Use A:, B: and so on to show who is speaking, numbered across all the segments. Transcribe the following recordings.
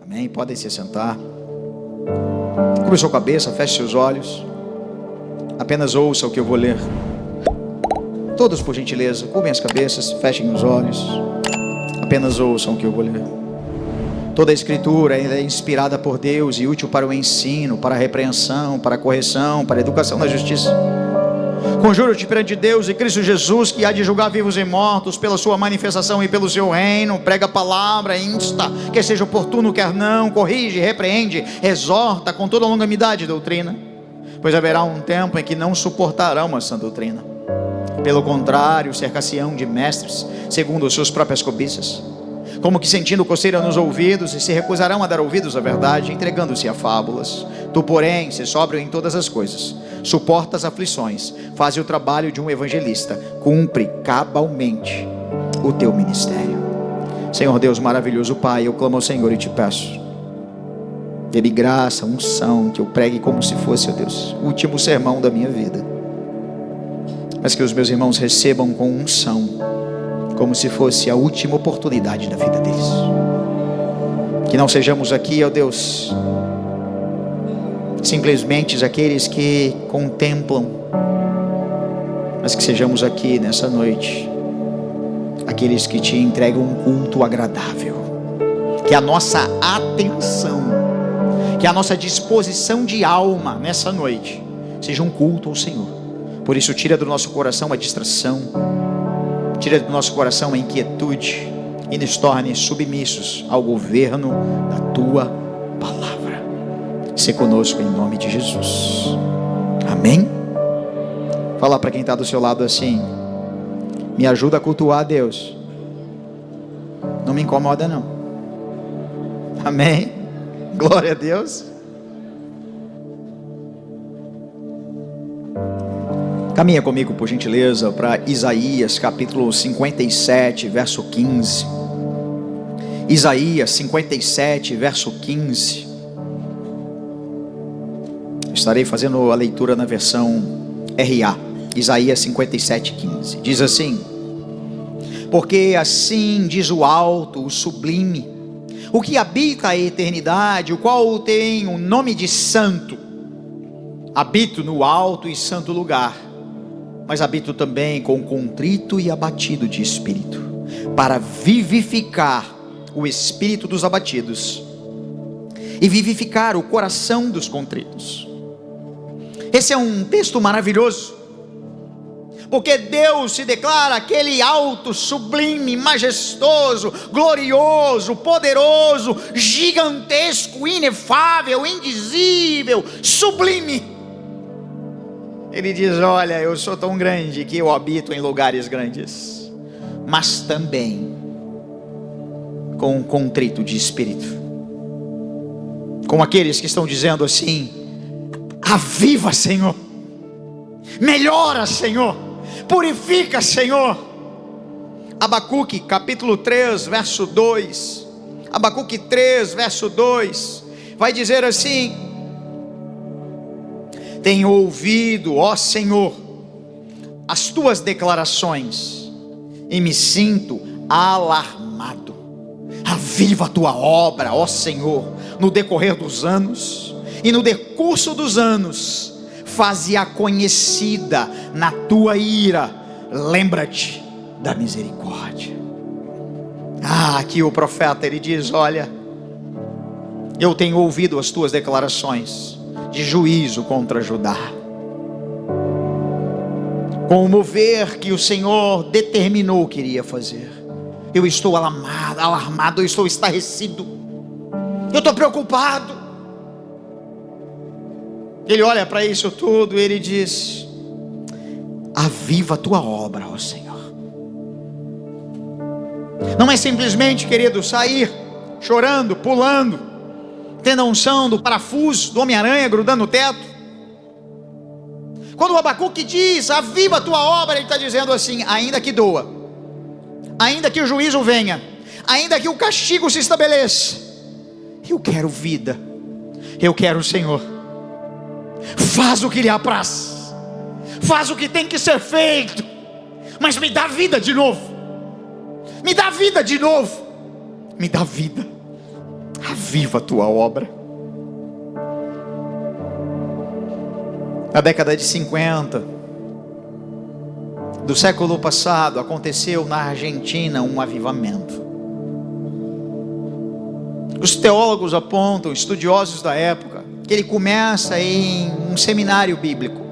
A: Amém? Podem se sentar. Cubra sua cabeça, feche seus olhos. Apenas ouça o que eu vou ler. Todos, por gentileza, cobrem as cabeças, fechem os olhos. Apenas ouçam o que eu vou ler. Toda a escritura é inspirada por Deus e útil para o ensino, para a repreensão, para a correção, para a educação na justiça. Conjuro-te perante Deus e Cristo Jesus, que há de julgar vivos e mortos pela sua manifestação e pelo seu reino. Prega a palavra, insta, quer seja oportuno, quer não, corrige, repreende, exorta com toda a longanimidade e doutrina. Pois haverá um tempo em que não suportarão a sã doutrina. Pelo contrário, cercar-se-ão de mestres, segundo as suas próprias cobiças, como que sentindo coceira nos ouvidos, e se recusarão a dar ouvidos à verdade, entregando-se a fábulas. Tu, porém, se sóbrio em todas as coisas, suporta as aflições, faz o trabalho de um evangelista, cumpre cabalmente o teu ministério. Senhor Deus maravilhoso Pai, eu clamo ao Senhor e te peço, dê-me graça, unção, que eu pregue como se fosse, ó Deus, o último sermão da minha vida, mas que os meus irmãos recebam com unção, como se fosse a última oportunidade da vida deles. Que não sejamos aqui, ó Deus, simplesmente aqueles que contemplam, mas que sejamos aqui nessa noite aqueles que te entregam um culto agradável. Que a nossa atenção, que a nossa disposição de alma nessa noite seja um culto ao Senhor. Por isso, tira do nosso coração a distração, tira do nosso coração a inquietude e nos torne submissos ao governo da tua palavra. Se conosco em nome de Jesus. Amém? Fala para quem está do seu lado assim: me ajuda a cultuar a Deus. Não me incomoda não. Amém? Glória a Deus. Caminha comigo, por gentileza, para Isaías capítulo 57, verso 15. Isaías 57, verso 15. Estarei fazendo a leitura na versão RA. Isaías 57, 15. Diz assim: porque assim diz o alto, o sublime, o que habita a eternidade, o qual tem o nome de santo. Habito no alto e santo lugar, mas habito também com contrito e abatido de espírito, para vivificar o espírito dos abatidos e vivificar o coração dos contritos. Esse é um texto maravilhoso, porque Deus se declara aquele alto, sublime, majestoso, glorioso, poderoso, gigantesco, inefável, indizível, sublime. Ele diz: olha, eu sou tão grande que eu habito em lugares grandes, mas também com um contrito de espírito, com aqueles que estão dizendo assim: aviva, Senhor, melhora, Senhor, purifica, Senhor. Abacuque capítulo 3, verso 2. Abacuque 3, verso 2 vai dizer assim: tenho ouvido, ó Senhor, as tuas declarações e me sinto alarmado. Aviva a tua obra, ó Senhor, no decorrer dos anos, e no decurso dos anos faze-a conhecida na tua ira, lembra-te da misericórdia. Aqui o profeta ele diz: olha, eu tenho ouvido as tuas declarações de juízo contra Judá, com o mover que o Senhor determinou que iria fazer. Eu estou alarmado, eu estou estarrecido, eu estou preocupado. Ele olha para isso tudo e ele diz: aviva a tua obra, ó Senhor. Não é simplesmente, querido, sair chorando, pulando, tendo a unção do parafuso do Homem-Aranha grudando no teto. Quando o Abacuque diz aviva a tua obra, ele está dizendo assim: ainda que doa, ainda que o juízo venha, ainda que o castigo se estabeleça, eu quero vida, eu quero o Senhor. Faz o que lhe apraz, faz o que tem que ser feito, mas me dá vida de novo, me dá vida de novo, me dá vida. Aviva a tua obra. Na década de 50 do século passado, aconteceu na Argentina um avivamento. Os teólogos apontam, estudiosos da época, que ele começa em um seminário bíblico.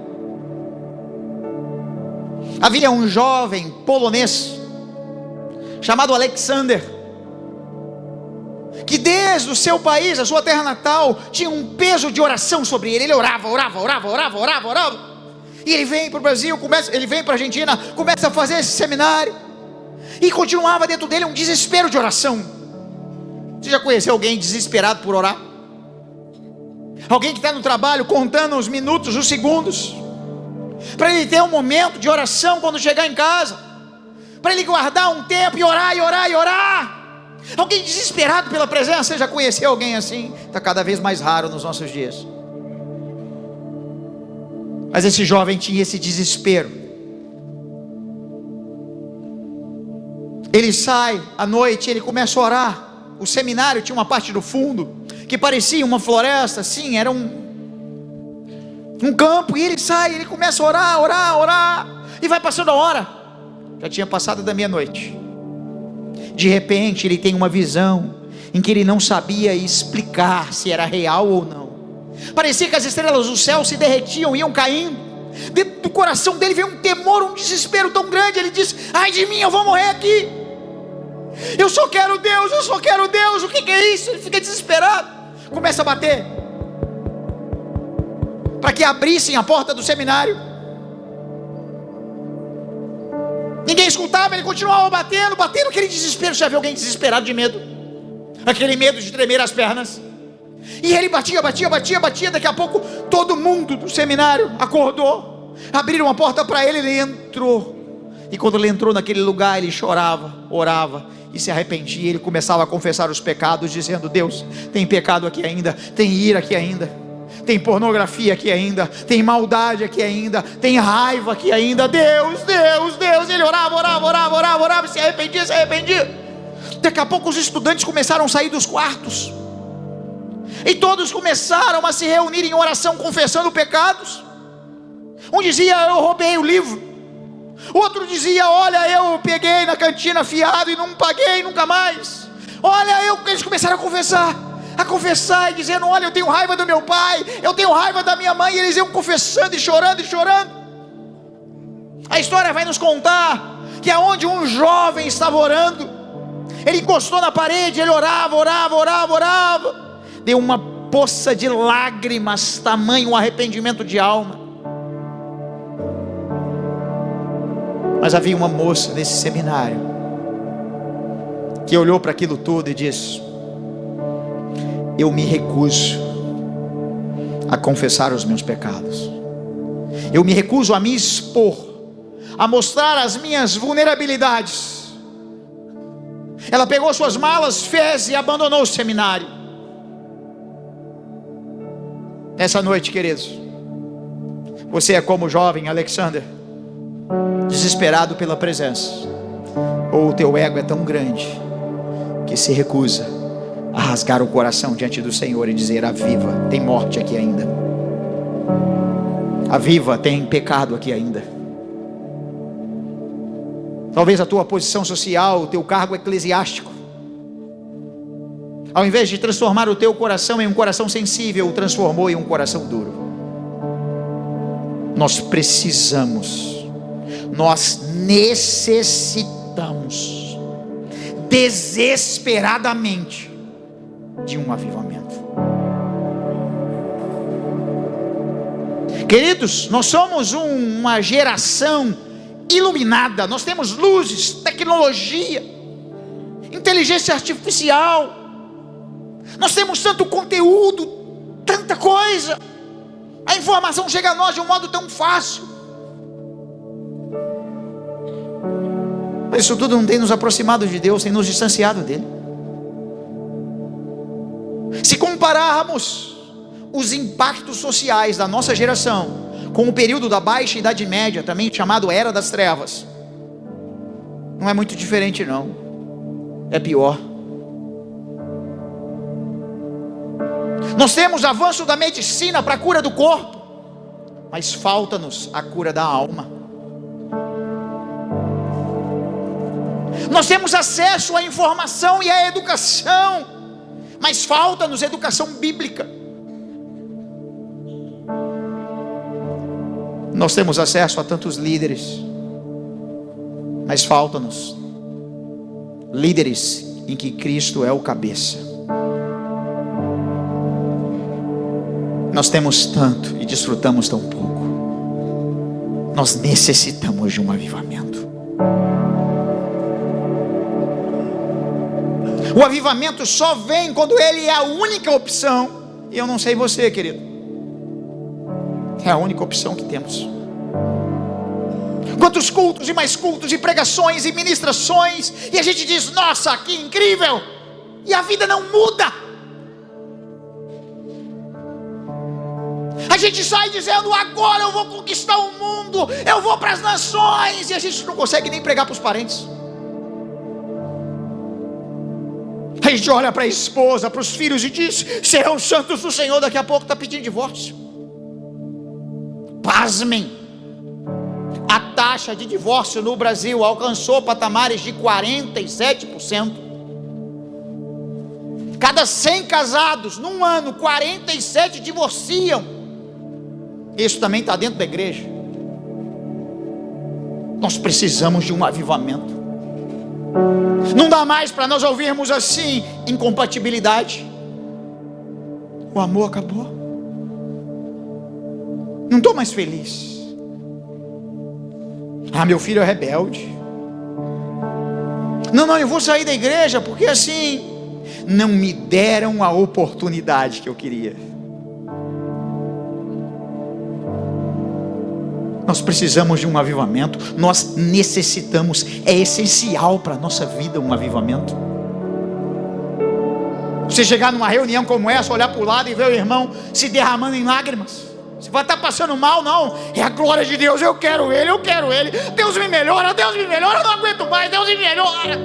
A: Havia um jovem polonês chamado Alexander, que desde o seu país, a sua terra natal, tinha um peso de oração sobre ele. Ele orava. E ele vem para o Brasil, ele vem para a Argentina, começa a fazer esse seminário, e continuava dentro dele um desespero de oração. Você já conheceu alguém desesperado por orar? Alguém que está no trabalho contando os minutos, os segundos, para ele ter um momento de oração quando chegar em casa, para ele guardar um tempo e orar. Alguém desesperado pela presença. Você já conheceu alguém assim? Está cada vez mais raro nos nossos dias. Mas esse jovem tinha esse desespero. Ele sai à noite, ele começa a orar. O seminário tinha uma parte do fundo que parecia uma floresta, sim, era um campo. E ele sai, ele começa a orar, e vai passando a hora. Já tinha passado da meia-noite. De repente ele tem uma visão em que ele não sabia explicar se era real ou não. Parecia que as estrelas do céu se derretiam, iam caindo. Dentro do coração dele veio um temor, um desespero tão grande. Ele disse: ai de mim, eu vou morrer aqui. Eu só quero Deus. O que é isso? Ele fica desesperado. Começa a bater para que abrissem a porta do seminário. Ninguém escutava, ele continuava batendo, aquele desespero. Já viu alguém desesperado de medo? Aquele medo de tremer as pernas. E ele batia. Daqui a pouco todo mundo do seminário acordou. Abriram a porta para ele, ele entrou. E quando ele entrou naquele lugar, ele chorava, orava e se arrependia. Ele começava a confessar os pecados, dizendo: Deus, tem pecado aqui ainda, tem ira aqui ainda, tem pornografia aqui ainda, tem maldade aqui ainda, tem raiva aqui ainda. Deus. Ele orava, se arrependia. Daqui a pouco os estudantes começaram a sair dos quartos, e todos começaram a se reunir em oração, confessando pecados. Um dizia: eu roubei o livro. O outro dizia: olha, eu peguei na cantina fiado e não paguei nunca mais. Eles começaram a confessar e dizendo: olha, eu tenho raiva do meu pai, eu tenho raiva da minha mãe. E eles iam confessando e chorando. A história vai nos contar que aonde um jovem estava orando, ele encostou na parede, ele orava, deu uma poça de lágrimas, tamanho arrependimento de alma. Mas havia uma moça nesse seminário que olhou para aquilo tudo e disse: eu me recuso a confessar os meus pecados, eu me recuso a me expor, a mostrar as minhas vulnerabilidades. Ela pegou suas malas, fez e abandonou o seminário. Nessa noite, queridos, você é como o jovem Alexander, desesperado pela presença, ou o teu ego é tão grande que se recusa a rasgar o coração diante do Senhor e dizer: aviva, tem morte aqui ainda, aviva, tem pecado aqui ainda. Talvez a tua posição social, o teu cargo eclesiástico, ao invés de transformar o teu coração em um coração sensível, o transformou em um coração duro. Nós necessitamos desesperadamente de um avivamento. Queridos, nós somos uma geração iluminada. Nós temos luzes, tecnologia, inteligência artificial. Nós temos tanto conteúdo, tanta coisa. A informação chega a nós de um modo tão fácil. Mas isso tudo não tem nos aproximado de Deus, tem nos distanciado dele. Se compararmos os impactos sociais da nossa geração com o período da Baixa Idade Média, também chamado Era das Trevas, não é muito diferente não, é pior. Nós temos avanço da medicina para a cura do corpo, mas falta-nos a cura da alma. Nós temos acesso à informação e à educação, mas falta-nos educação bíblica. Nós temos acesso a tantos líderes, mas falta-nos líderes em que Cristo é o cabeça. Nós temos tanto e desfrutamos tão pouco. Nós necessitamos de um avivamento. O avivamento só vem quando ele é a única opção. E eu não sei você, querido, é a única opção que temos. Quantos cultos e mais cultos e pregações e ministrações, e a gente diz: nossa, que incrível, e a vida não muda. A gente sai dizendo: agora eu vou conquistar o mundo, eu vou para as nações, e a gente não consegue nem pregar para os parentes. A gente olha para a esposa, para os filhos e diz: serão santos do Senhor. Daqui a pouco está pedindo divórcio. Pasmem, a taxa de divórcio no Brasil alcançou patamares de 47%. Cada 100 casados num ano, 47 divorciam. Isso também está dentro da igreja. Nós precisamos de um avivamento. Não dá mais para nós ouvirmos assim: incompatibilidade, o amor acabou, não estou mais feliz. Meu filho é rebelde. Não, eu vou sair da igreja porque assim não me deram a oportunidade que eu queria. Nós precisamos de um avivamento. Nós necessitamos, é essencial para a nossa vida um avivamento. Você chegar numa reunião como essa, olhar para o lado e ver o irmão se derramando em lágrimas, você vai estar passando mal? Não, é a glória de Deus. Eu quero Ele, Deus me melhora, eu não aguento mais, Deus me melhora.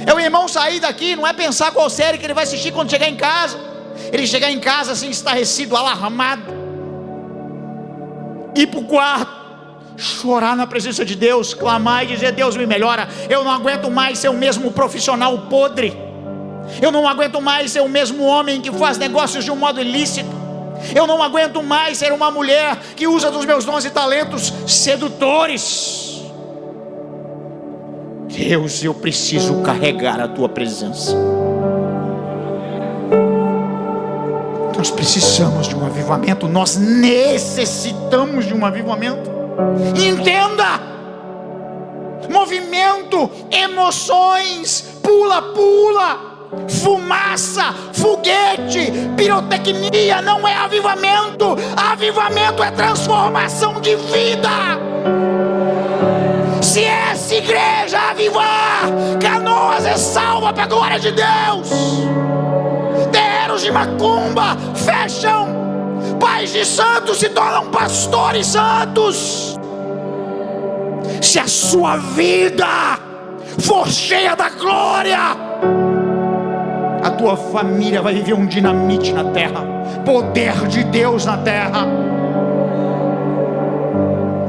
A: É o irmão sair daqui, não é pensar qual série que ele vai assistir quando chegar em casa. Ele chegar em casa assim, estarrecido, alarmado, ir para o quarto, chorar na presença de Deus, clamar e dizer: Deus me melhora. Eu não aguento mais ser o mesmo profissional podre. Eu não aguento mais ser o mesmo homem que faz negócios de um modo ilícito. Eu não aguento mais ser uma mulher que usa dos meus dons e talentos sedutores. Deus, eu preciso carregar a tua presença. Nós precisamos de um avivamento. Nós necessitamos de um avivamento. Entenda: movimento, emoções, pula-pula, fumaça, foguete, pirotecnia não é avivamento. Avivamento é transformação de vida. Se essa igreja avivar, Canoas é salva para a glória de Deus. Terreiros de macumba fecham, pais de santos se tornam pastores santos. Se a sua vida for cheia da glória, a tua família vai viver um dinamite na terra, poder de Deus na terra.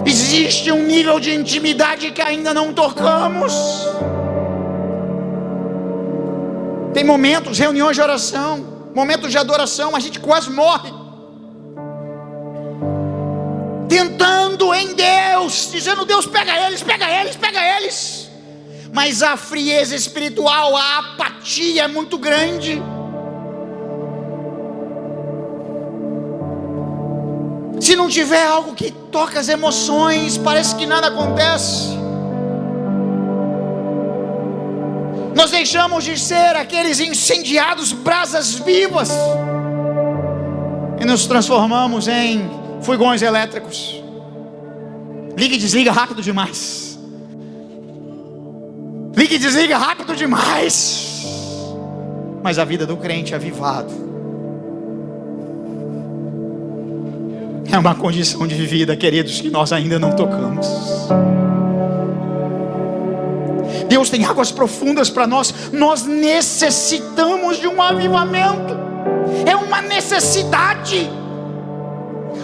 A: Existe um nível de intimidade que ainda não tocamos. Tem momentos, reuniões de oração, momentos de adoração, a gente quase morre, tentando em Deus, dizendo: Deus, pega eles. Mas a frieza espiritual, a apatia é muito grande. Se não tiver algo que toca as emoções, parece que nada acontece. Nós deixamos de ser aqueles incendiados brasas vivas e nos transformamos em fogões elétricos. Liga e desliga rápido demais. Liga e desliga rápido demais. Mas a vida do crente avivado é uma condição de vida, queridos, que nós ainda não tocamos. Deus tem águas profundas para nós. Nós necessitamos de um avivamento. É uma necessidade.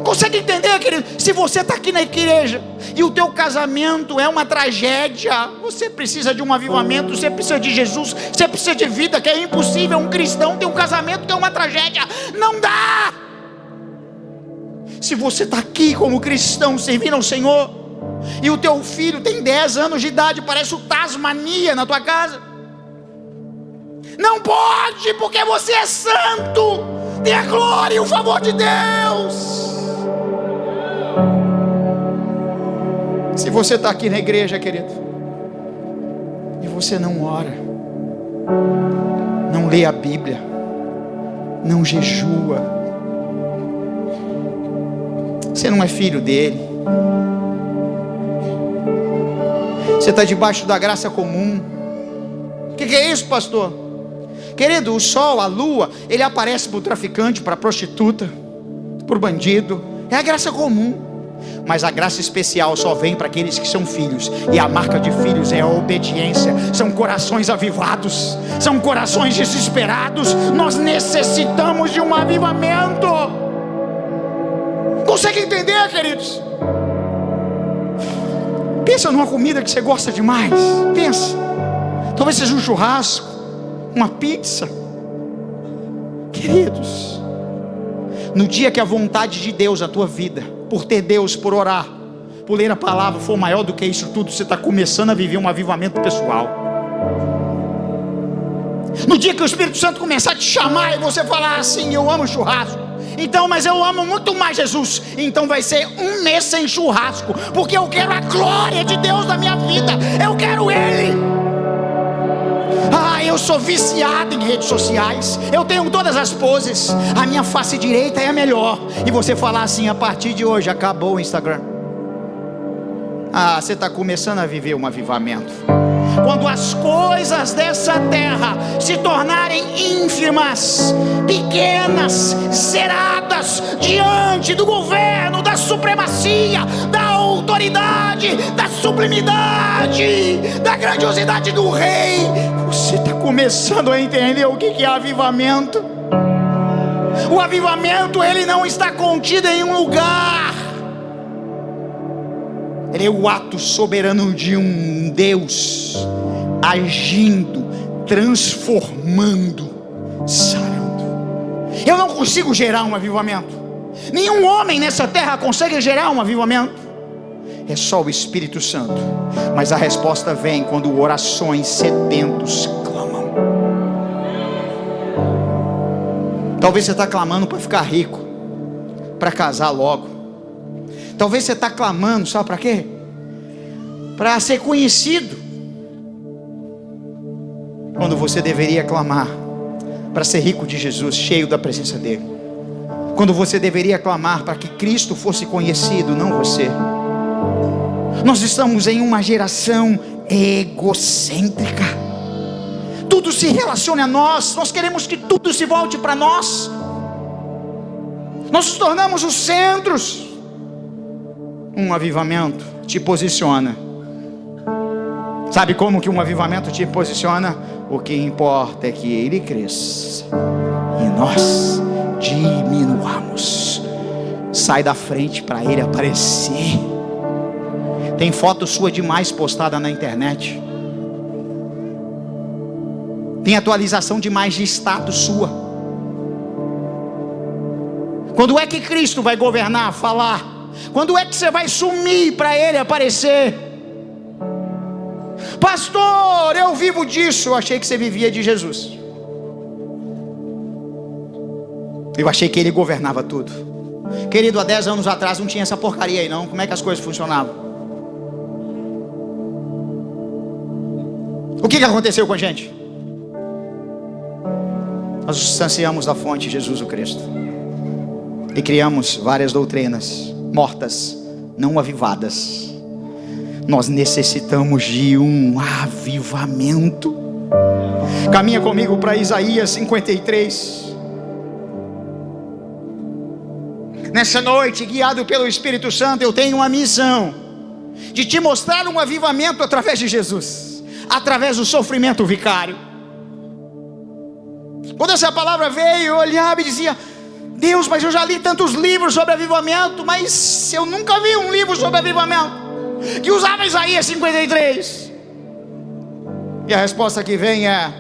A: Consegue entender, querido? Se você está aqui na igreja e o teu casamento é uma tragédia, você precisa de um avivamento, você precisa de Jesus, você precisa de vida, que é impossível um cristão ter um casamento que é uma tragédia. Não dá. Se você está aqui como cristão, servindo ao Senhor, e o teu filho tem 10 anos de idade, parece o Tasmania na tua casa, não pode, porque você é santo, tem a glória e o favor de Deus. Se você está aqui na igreja, querido, e você não ora, não lê a Bíblia, não jejua, você não é filho dele, você está debaixo da graça comum. O que é isso, pastor? Querido, o sol, a lua, ele aparece para o traficante, para a prostituta, para o bandido. É a graça comum. Mas a graça especial só vem para aqueles que são filhos. E a marca de filhos é a obediência. São corações avivados, são corações desesperados. Nós necessitamos de um avivamento. Consegue entender, queridos? Pensa numa comida que você gosta demais. Pensa. Talvez seja um churrasco, uma pizza. Queridos, no dia que a vontade de Deus na tua vida, por ter Deus, por orar, por ler a palavra, for maior do que isso tudo, você está começando a viver um avivamento pessoal. No dia que o Espírito Santo começar a te chamar e você falar assim: eu amo churrasco, então, mas eu amo muito mais Jesus, então vai ser um mês sem churrasco, porque eu quero a glória de Deus na minha vida, eu quero Ele. Eu sou viciado em redes sociais, eu tenho todas as poses, a minha face direita é a melhor, e você falar assim: a partir de hoje acabou o Instagram. Você está começando a viver um avivamento. Quando as coisas dessa terra se tornarem ínfimas, pequenas, zeradas diante do governo, da supremacia, da autoridade, da sublimidade, da grandiosidade do rei, você está começando a entender o que é avivamento. O avivamento, ele não está contido em um lugar. Ele é o ato soberano de um Deus agindo, transformando, sarando. Eu não consigo gerar um avivamento. Nenhum homem nessa terra consegue gerar um avivamento. É só o Espírito Santo. Mas a resposta vem quando orações sedentos clamam. Talvez você está clamando para ficar rico, para casar logo. Talvez você está clamando, sabe para quê? Para ser conhecido. Quando você deveria clamar para ser rico de Jesus, cheio da presença dele. Quando você deveria clamar para que Cristo fosse conhecido, não você. Nós estamos em uma geração egocêntrica. Tudo se relaciona a nós. Nós queremos que tudo se volte para nós. Nós nos tornamos os centros. Um avivamento te posiciona. Sabe como que um avivamento te posiciona? O que importa é que ele cresça e nós diminuamos. Sai da frente para ele aparecer. Tem foto sua demais postada na internet. Tem atualização demais de status sua. Quando é que Cristo vai governar, falar? Quando é que você vai sumir para ele aparecer? Pastor, eu vivo disso. Eu achei que você vivia de Jesus. Eu achei que ele governava tudo. Querido, há 10 anos atrás não tinha essa porcaria aí não. Como é que as coisas funcionavam? O que aconteceu com a gente? Nós nos distanciamos da fonte Jesus o Cristo e criamos várias doutrinas mortas, não avivadas. Nós necessitamos de um avivamento. Caminha comigo para Isaías 53. Nessa noite, guiado pelo Espírito Santo, eu tenho uma missão de te mostrar um avivamento através de Jesus. através do sofrimento vicário. Quando essa palavra veio, eu olhava e dizia: Deus, mas eu já li tantos livros sobre avivamento, mas eu nunca vi um livro sobre avivamento que usava Isaías 53. E a resposta que vem é: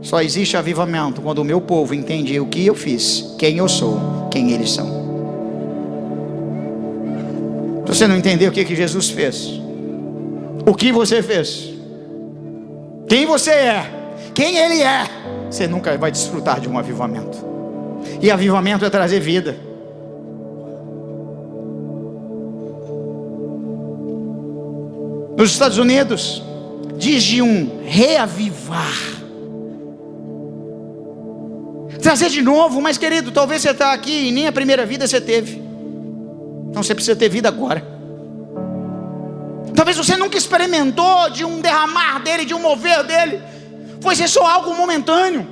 A: só existe avivamento quando o meu povo entende o que eu fiz, quem eu sou, quem eles são. Se você não entender o que Jesus fez, o que você fez, quem você é, quem Ele é, você nunca vai desfrutar de um avivamento. E avivamento é trazer vida. Nos Estados Unidos, diz de um reavivar, trazer de novo. Mas querido, talvez você está aqui e nem a primeira vida você teve. Então você precisa ter vida agora. Talvez você nunca experimentou de um derramar dele, de um mover dele. Foi ser só algo momentâneo.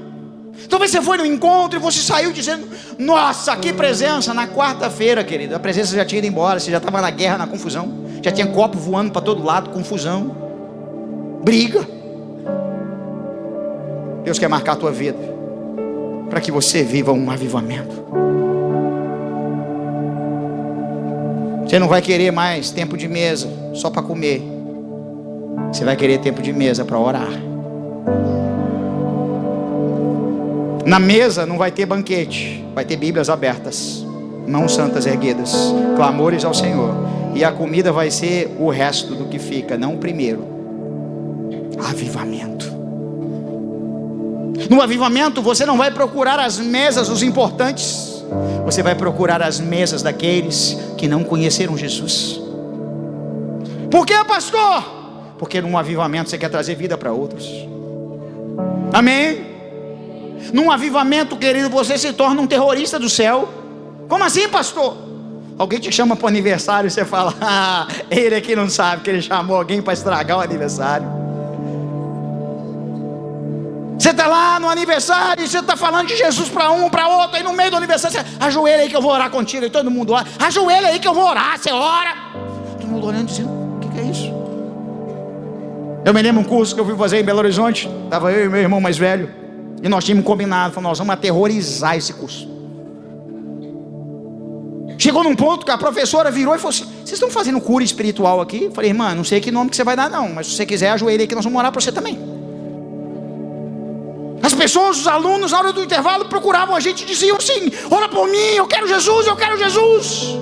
A: Talvez você foi no encontro e você saiu dizendo: nossa, que presença. Na quarta-feira, querido, a presença já tinha ido embora. Você já estava na guerra, na confusão. Já tinha copo voando para todo lado, confusão, briga. Deus quer marcar a tua vida para que você viva um avivamento. Você não vai querer mais tempo de mesa só para comer. Você vai querer tempo de mesa para orar. Na mesa não vai ter banquete, vai ter Bíblias abertas, mãos santas erguidas, clamores ao Senhor. E a comida vai ser o resto do que fica, não o primeiro. Avivamento. No avivamento você não vai procurar as mesas dos importantes. Você vai procurar as mesas daqueles que não conheceram Jesus. Por que, pastor? Porque num avivamento você quer trazer vida para outros. Amém? Num avivamento, querido, você se torna um terrorista do céu. Como assim, pastor? Alguém te chama para o aniversário e você fala: ah, ele aqui não sabe que ele chamou alguém para estragar o aniversário. Você está lá no aniversário e você está falando de Jesus para um, para outro. Aí no meio do aniversário você: ajoelha aí que eu vou orar contigo. E todo mundo ora: ajoelha aí que eu vou orar. Você ora. Todo mundo olhando dizendo: o que é isso? Eu me lembro um curso que eu fui fazer em Belo Horizonte. Estava eu e meu irmão mais velho, e nós tínhamos combinado, falamos: nós vamos aterrorizar esse curso. Chegou num ponto que a professora virou e falou assim: vocês estão fazendo cura espiritual aqui? Eu falei: irmã, não sei que nome que você vai dar não, mas se você quiser, ajoelha aí que nós vamos orar para você também. As pessoas, os alunos, na hora do intervalo, procuravam a gente e diziam assim: ora por mim, eu quero Jesus, eu quero Jesus.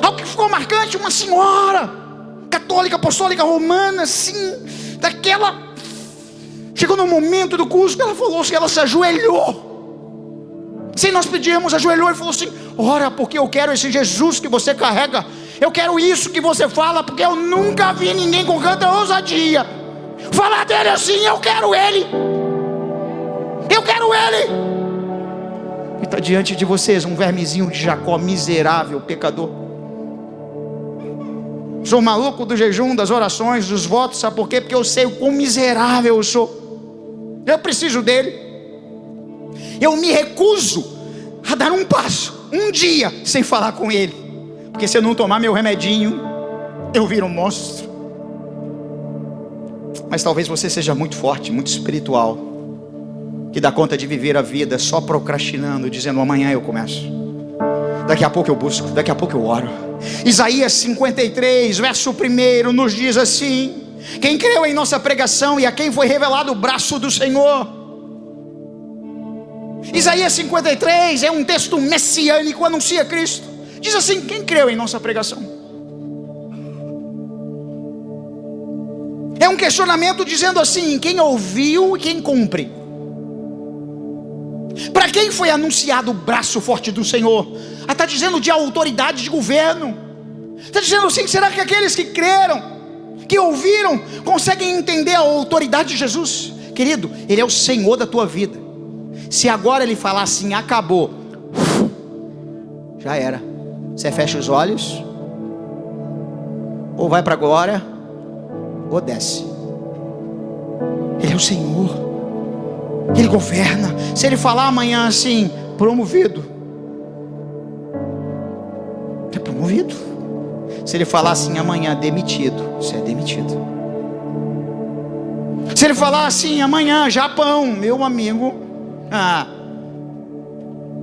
A: Algo que ficou marcante, uma senhora católica, apostólica, romana, assim, daquela. Chegou no momento do curso que ela falou assim, ela se ajoelhou, sem nós pedirmos, ajoelhou e falou assim: ora, porque eu quero esse Jesus que você carrega. Eu quero isso que você fala, porque eu nunca vi ninguém com tanta ousadia falar dele assim. Eu quero ele. Eu quero ele. E está diante de vocês um vermezinho de Jacó, miserável, pecador. Sou maluco do jejum, das orações, dos votos. Sabe por quê? Porque eu sei o quão miserável eu sou. Eu preciso dele. Eu me recuso a dar um passo, um dia, sem falar com ele. Porque se eu não tomar meu remedinho, eu viro um monstro. Mas talvez você seja muito forte, muito espiritual, que dá conta de viver a vida só procrastinando, dizendo: amanhã eu começo, daqui a pouco eu busco, daqui a pouco eu oro. Isaías 53, verso 1 nos diz assim: quem creu em nossa pregação e a quem foi revelado o braço do Senhor. Isaías 53 é um texto messiânico, anuncia Cristo. Diz assim: quem creu em nossa pregação? É um questionamento dizendo assim: quem ouviu e quem cumpre? Para quem foi anunciado o braço forte do Senhor? Está dizendo de autoridade de governo. Está dizendo assim: será que aqueles que creram, que ouviram, conseguem entender a autoridade de Jesus? Querido, Ele é o Senhor da tua vida. Se agora Ele falar assim: acabou, já era. Você fecha os olhos, ou vai para a glória, ou desce. Ele é o Senhor. Ele governa. Se Ele falar amanhã assim: promovido, é promovido. Se Ele falar assim amanhã: demitido, você é demitido. Se ele falar assim, amanhã, Japão, meu amigo,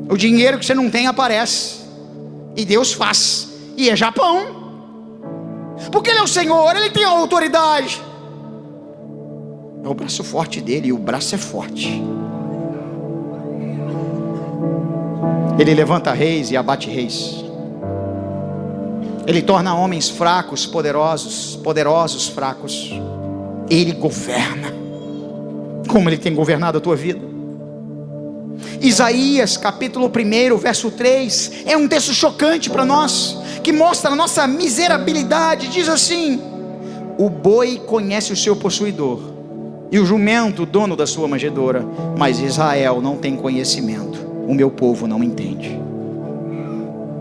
A: o dinheiro que você não tem aparece, e Deus faz, e é Japão, porque Ele é o Senhor, Ele tem a autoridade, é o braço forte dele, e o braço é forte. Ele levanta reis e abate reis. Ele torna homens fracos poderosos, poderosos fracos. Ele governa, como Ele tem governado a tua vida. Isaías capítulo 1, verso 3, é um texto chocante para nós, que mostra a nossa miserabilidade. Diz assim: o boi conhece o seu possuidor, e o jumento o dono da sua manjedoura, mas Israel não tem conhecimento, o meu povo não entende.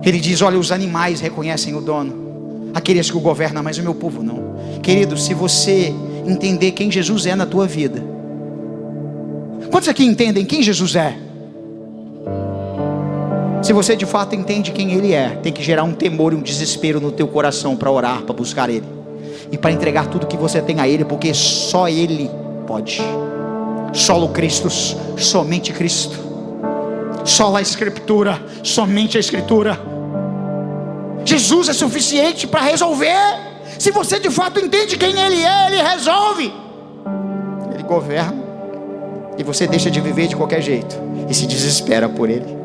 A: Ele diz: olha, os animais reconhecem o dono, aqueles que o governam, mas o meu povo não. Querido, se você entender quem Jesus é na tua vida, quantos aqui entendem quem Jesus é? Se você de fato entende quem Ele é, tem que gerar um temor e um desespero no teu coração para orar, para buscar Ele e para entregar tudo que você tem a Ele, porque só Ele pode. Solo Cristo, somente Cristo. Só a Escritura, somente a Escritura. Jesus é suficiente para resolver. Se você de fato entende quem Ele é, Ele resolve. Ele governa, e você deixa de viver de qualquer jeito e se desespera por Ele.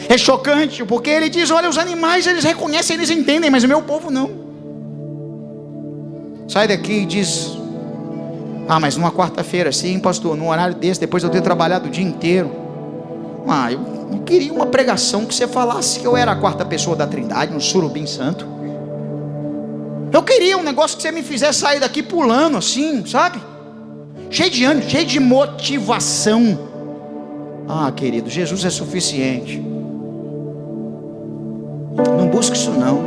A: É chocante, porque Ele diz: olha, os animais eles reconhecem, eles entendem, mas o meu povo não. Sai daqui e diz: mas numa quarta-feira, sim, pastor, num horário desse, depois de eu ter trabalhado o dia inteiro, eu queria uma pregação que você falasse que eu era a quarta pessoa da Trindade, um surubim santo. Eu queria um negócio que você me fizesse sair daqui pulando assim, sabe? Cheio de ânimo, cheio de motivação. Querido, Jesus é suficiente. Não busque isso não.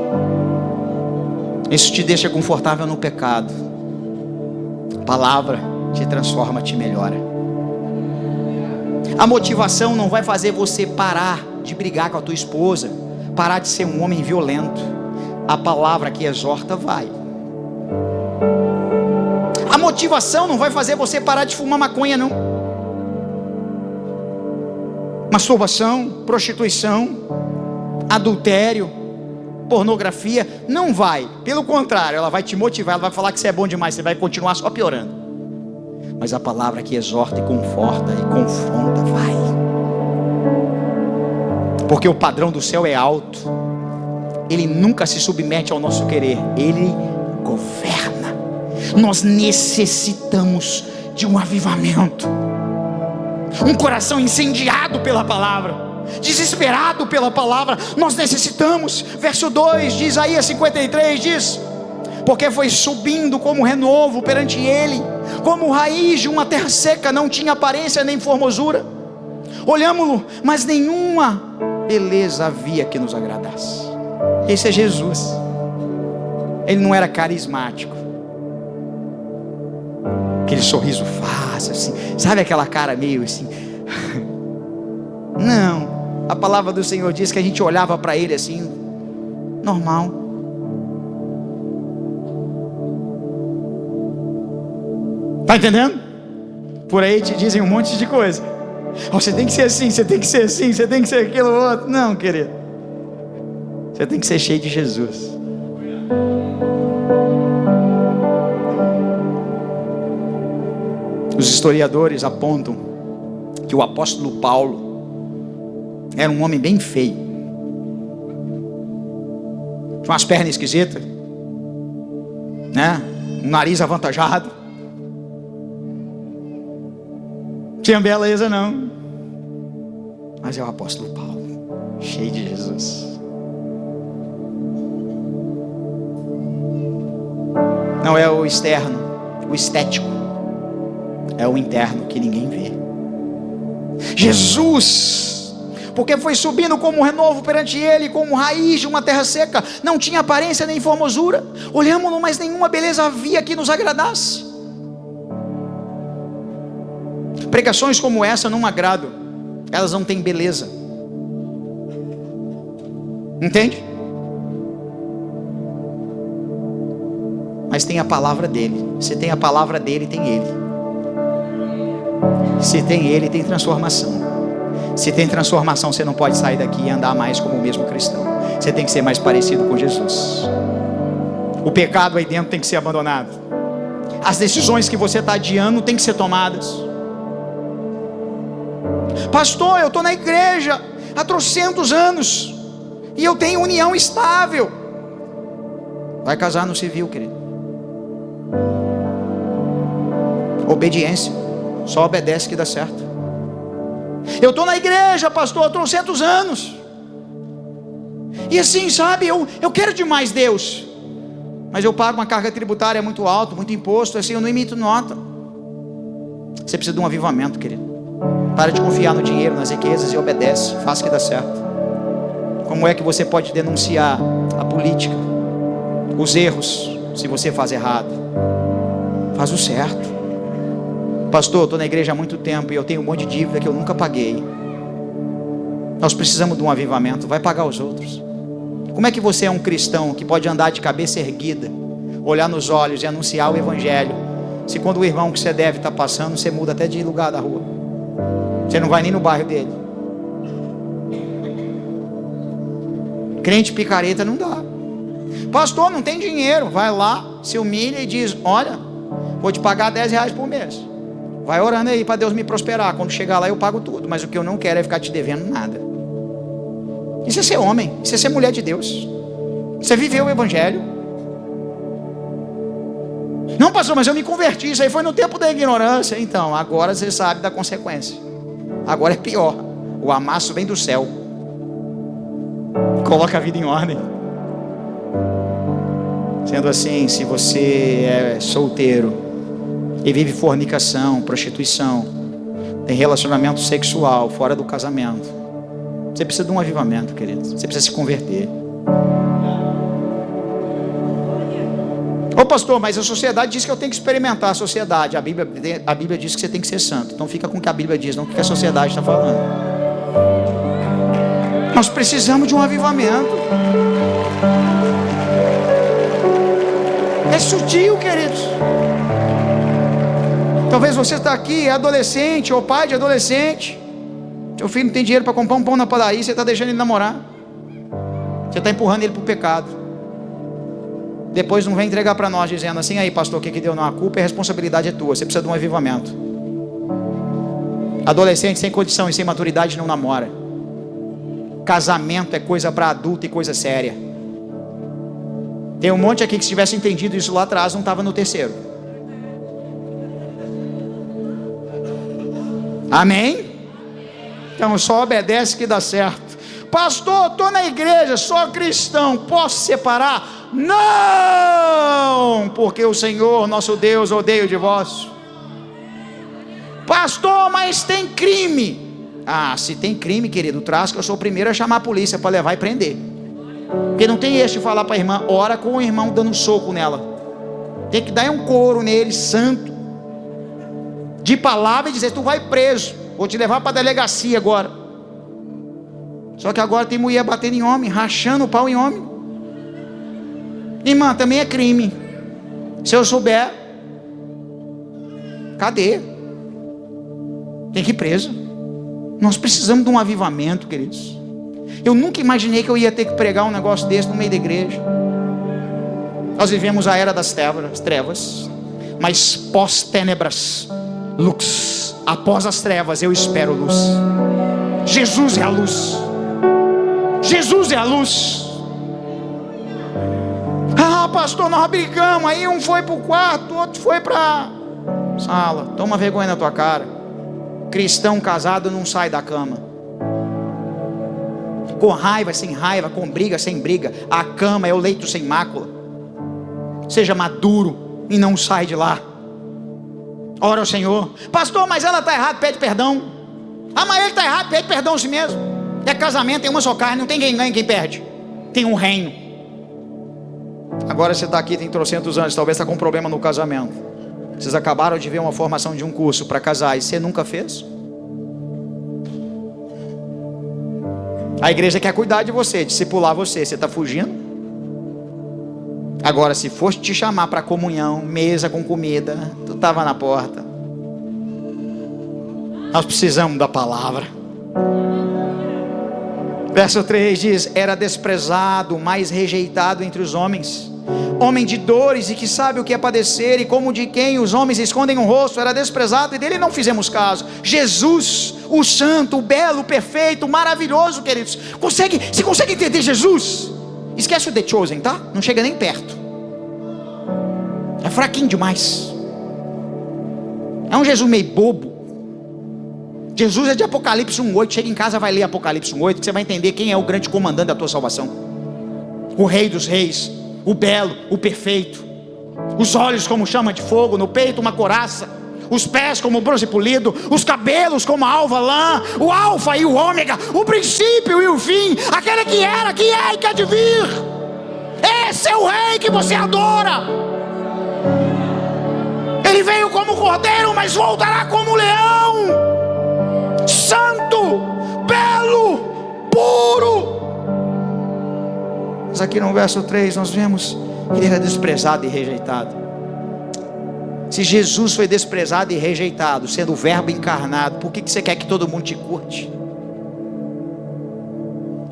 A: Isso te deixa confortável no pecado. A palavra te transforma, te melhora. A motivação não vai fazer você parar de brigar com a tua esposa, parar de ser um homem violento. A palavra que exorta vai. A motivação não vai fazer você parar de fumar maconha, não. Masturbação, prostituição, adultério, pornografia, não vai. Pelo contrário, ela vai te motivar, ela vai falar que você é bom demais, você vai continuar só piorando. Mas a palavra que exorta e conforta e confronta vai. Porque o padrão do céu é alto. Ele nunca se submete ao nosso querer, Ele governa. Nós necessitamos de um avivamento, um coração incendiado pela palavra, desesperado pela palavra. Nós necessitamos. Verso 2 de Isaías 53 diz: porque foi subindo como renovo perante Ele, como raiz de uma terra seca, não tinha aparência nem formosura. Olhámo-lo, mas nenhuma beleza havia que nos agradasse. Esse é Jesus. Ele não era carismático, aquele sorriso fácil assim, sabe aquela cara meio assim. Não, a palavra do Senhor diz que a gente olhava para Ele assim, normal. Está entendendo? Por aí te dizem um monte de coisa. Você tem que ser assim, você tem que ser assim, você tem que ser aquilo outro. Não, querido, você tem que ser cheio de Jesus. Os historiadores apontam que o apóstolo Paulo era um homem bem feio, tinha umas pernas esquisitas, né? Um nariz avantajado, tinha beleza não, mas é o apóstolo Paulo, cheio de Jesus. Não é o externo, o estético, é o interno que ninguém vê. Jesus, porque foi subindo como renovo perante Ele, como raiz de uma terra seca, não tinha aparência nem formosura. Olhámo-lo, mas nenhuma beleza havia que nos agradasse. Pregações como essa não agradam, elas não têm beleza. Entende? mas tem a palavra dele. Se tem a palavra dele, tem ele. Se tem ele, tem transformação. Se tem transformação, você não pode sair daqui e andar mais como o mesmo cristão. Você tem que ser mais parecido com Jesus. O pecado aí dentro tem que ser abandonado. As decisões que você está adiando tem que ser tomadas. Pastor, eu estou na igreja há trocentos anos e eu tenho união estável. Vai casar no civil, querido. Obediência. Só obedece que dá certo. Eu estou na igreja, pastor, há trocentos anos. E assim, sabe, eu quero demais Deus, mas eu pago uma carga tributária muito alta, muito imposto, assim, eu não emito nota. Você precisa de um avivamento, querido. Para de confiar no dinheiro, nas riquezas e obedece, faça que dá certo. Como é que você pode denunciar a política, os erros, se você faz errado? Faz o certo. Pastor, eu estou na igreja há muito tempo e eu tenho um monte de dívida que eu nunca paguei. Nós precisamos de um avivamento. Vai pagar os outros. Como é que você é um cristão que pode andar de cabeça erguida, olhar nos olhos e anunciar o evangelho, se quando o irmão que você deve está passando, você muda até de lugar da rua? Você não vai nem no bairro dele. Crente picareta não dá. Pastor, não tem dinheiro. Vai lá, se humilha e diz: olha, vou te pagar R$10 por mês. Vai orando aí para Deus me prosperar. Quando chegar lá eu pago tudo, mas o que eu não quero é ficar te devendo nada. Isso é ser homem, isso é ser mulher de Deus. Você viveu o evangelho. Não, pastor, mas eu me converti. Isso aí foi no tempo da ignorância. Então, agora você sabe da consequência. Agora é pior. O amasso vem do céu. Coloca a vida em ordem. Sendo assim, se você é solteiro e vive fornicação, prostituição, tem relacionamento sexual fora do casamento, você precisa de um avivamento, querido. Você precisa se converter. Ô pastor, mas a sociedade diz que eu tenho que experimentar a sociedade. A Bíblia diz que você tem que ser santo. Então fica com o que a Bíblia diz, não com o que a sociedade está falando. Nós precisamos de um avivamento. É sutil, queridos. Talvez você está aqui, é adolescente ou pai de adolescente. Seu filho não tem dinheiro para comprar um pão na padaria, você está deixando ele namorar. Você está empurrando ele para o pecado. Depois não vem entregar para nós dizendo assim: aí pastor, o que deu? Não, a culpa e a responsabilidade é tua. Você precisa de um avivamento. Adolescente sem condição e sem maturidade não namora. Casamento é coisa para adulto e coisa séria. Tem um monte aqui que se tivesse entendido isso lá atrás não estava no terceiro. Amém? Então só obedece que dá certo. Pastor, estou na igreja, sou cristão, posso separar? Não, porque o Senhor nosso Deus odeia o divórcio. Pastor, mas tem crime. Ah, se tem crime, querido, traz que eu sou o primeiro a chamar a polícia para levar e prender. Porque não tem este de falar para a irmã: ora com o irmão dando um soco nela. Tem que dar um couro nele, santo, de palavra, e dizer: tu vai preso, vou te levar para a delegacia agora. Só que agora tem mulher batendo em homem, rachando o pau em homem. Irmã, também é crime. Se eu souber, cadê? Tem que ir preso. Nós precisamos de um avivamento, queridos. Eu nunca imaginei que eu ia ter que pregar um negócio desse no meio da igreja. Nós vivemos a era das trevas, mas pós-tenebras, lux. Após as trevas eu espero luz. Jesus é a luz. Jesus é a luz. Ah, pastor, nós brigamos. Aí um foi para o quarto, outro foi para a sala. Toma vergonha na tua cara. Cristão casado não sai da cama. Com raiva, sem raiva, com briga, sem briga. A cama é o leito sem mácula. Seja maduro e não sai de lá. Ora ao Senhor. Pastor, mas ela está errada, pede perdão. Ah, mas ele está errado, pede perdão a si mesmo. É casamento, tem uma só carne, não tem quem ganha, quem perde. Tem um reino. Agora você está aqui, tem trocentos anos, talvez está com um problema no casamento. Vocês acabaram de ver uma formação de um curso para casar e você nunca fez? A igreja quer cuidar de você, discipular você. Você está fugindo? Agora, se fosse te chamar para comunhão, mesa com comida, tu estava na porta. Nós precisamos da palavra. Verso 3 diz: era desprezado, mais rejeitado entre os homens, homem de dores e que sabe o que é padecer, e como de quem os homens escondem o rosto, era desprezado e dele não fizemos caso. Jesus, o santo, o belo, o perfeito, o maravilhoso, queridos. Você consegue entender Jesus? Esquece o The Chosen, tá? Não chega nem perto. É fraquinho demais. É um Jesus meio bobo. Jesus é de Apocalipse 1:8. Chega em casa, vai ler Apocalipse 1:8, que você vai entender quem é o grande comandante da tua salvação. O rei dos reis, o belo, o perfeito. Os olhos como chama de fogo, no peito uma couraça, os pés como bronze polido, os cabelos como a alva lã, o alfa e o ômega, o princípio e o fim, aquele que era, que é e que há de vir. Esse é o rei que você adora. Ele veio como cordeiro, mas voltará como leão. Santo, belo, puro. Mas aqui no verso 3 nós vemos que ele era desprezado e rejeitado. Se Jesus foi desprezado e rejeitado, sendo o verbo encarnado, por que você quer que todo mundo te curte?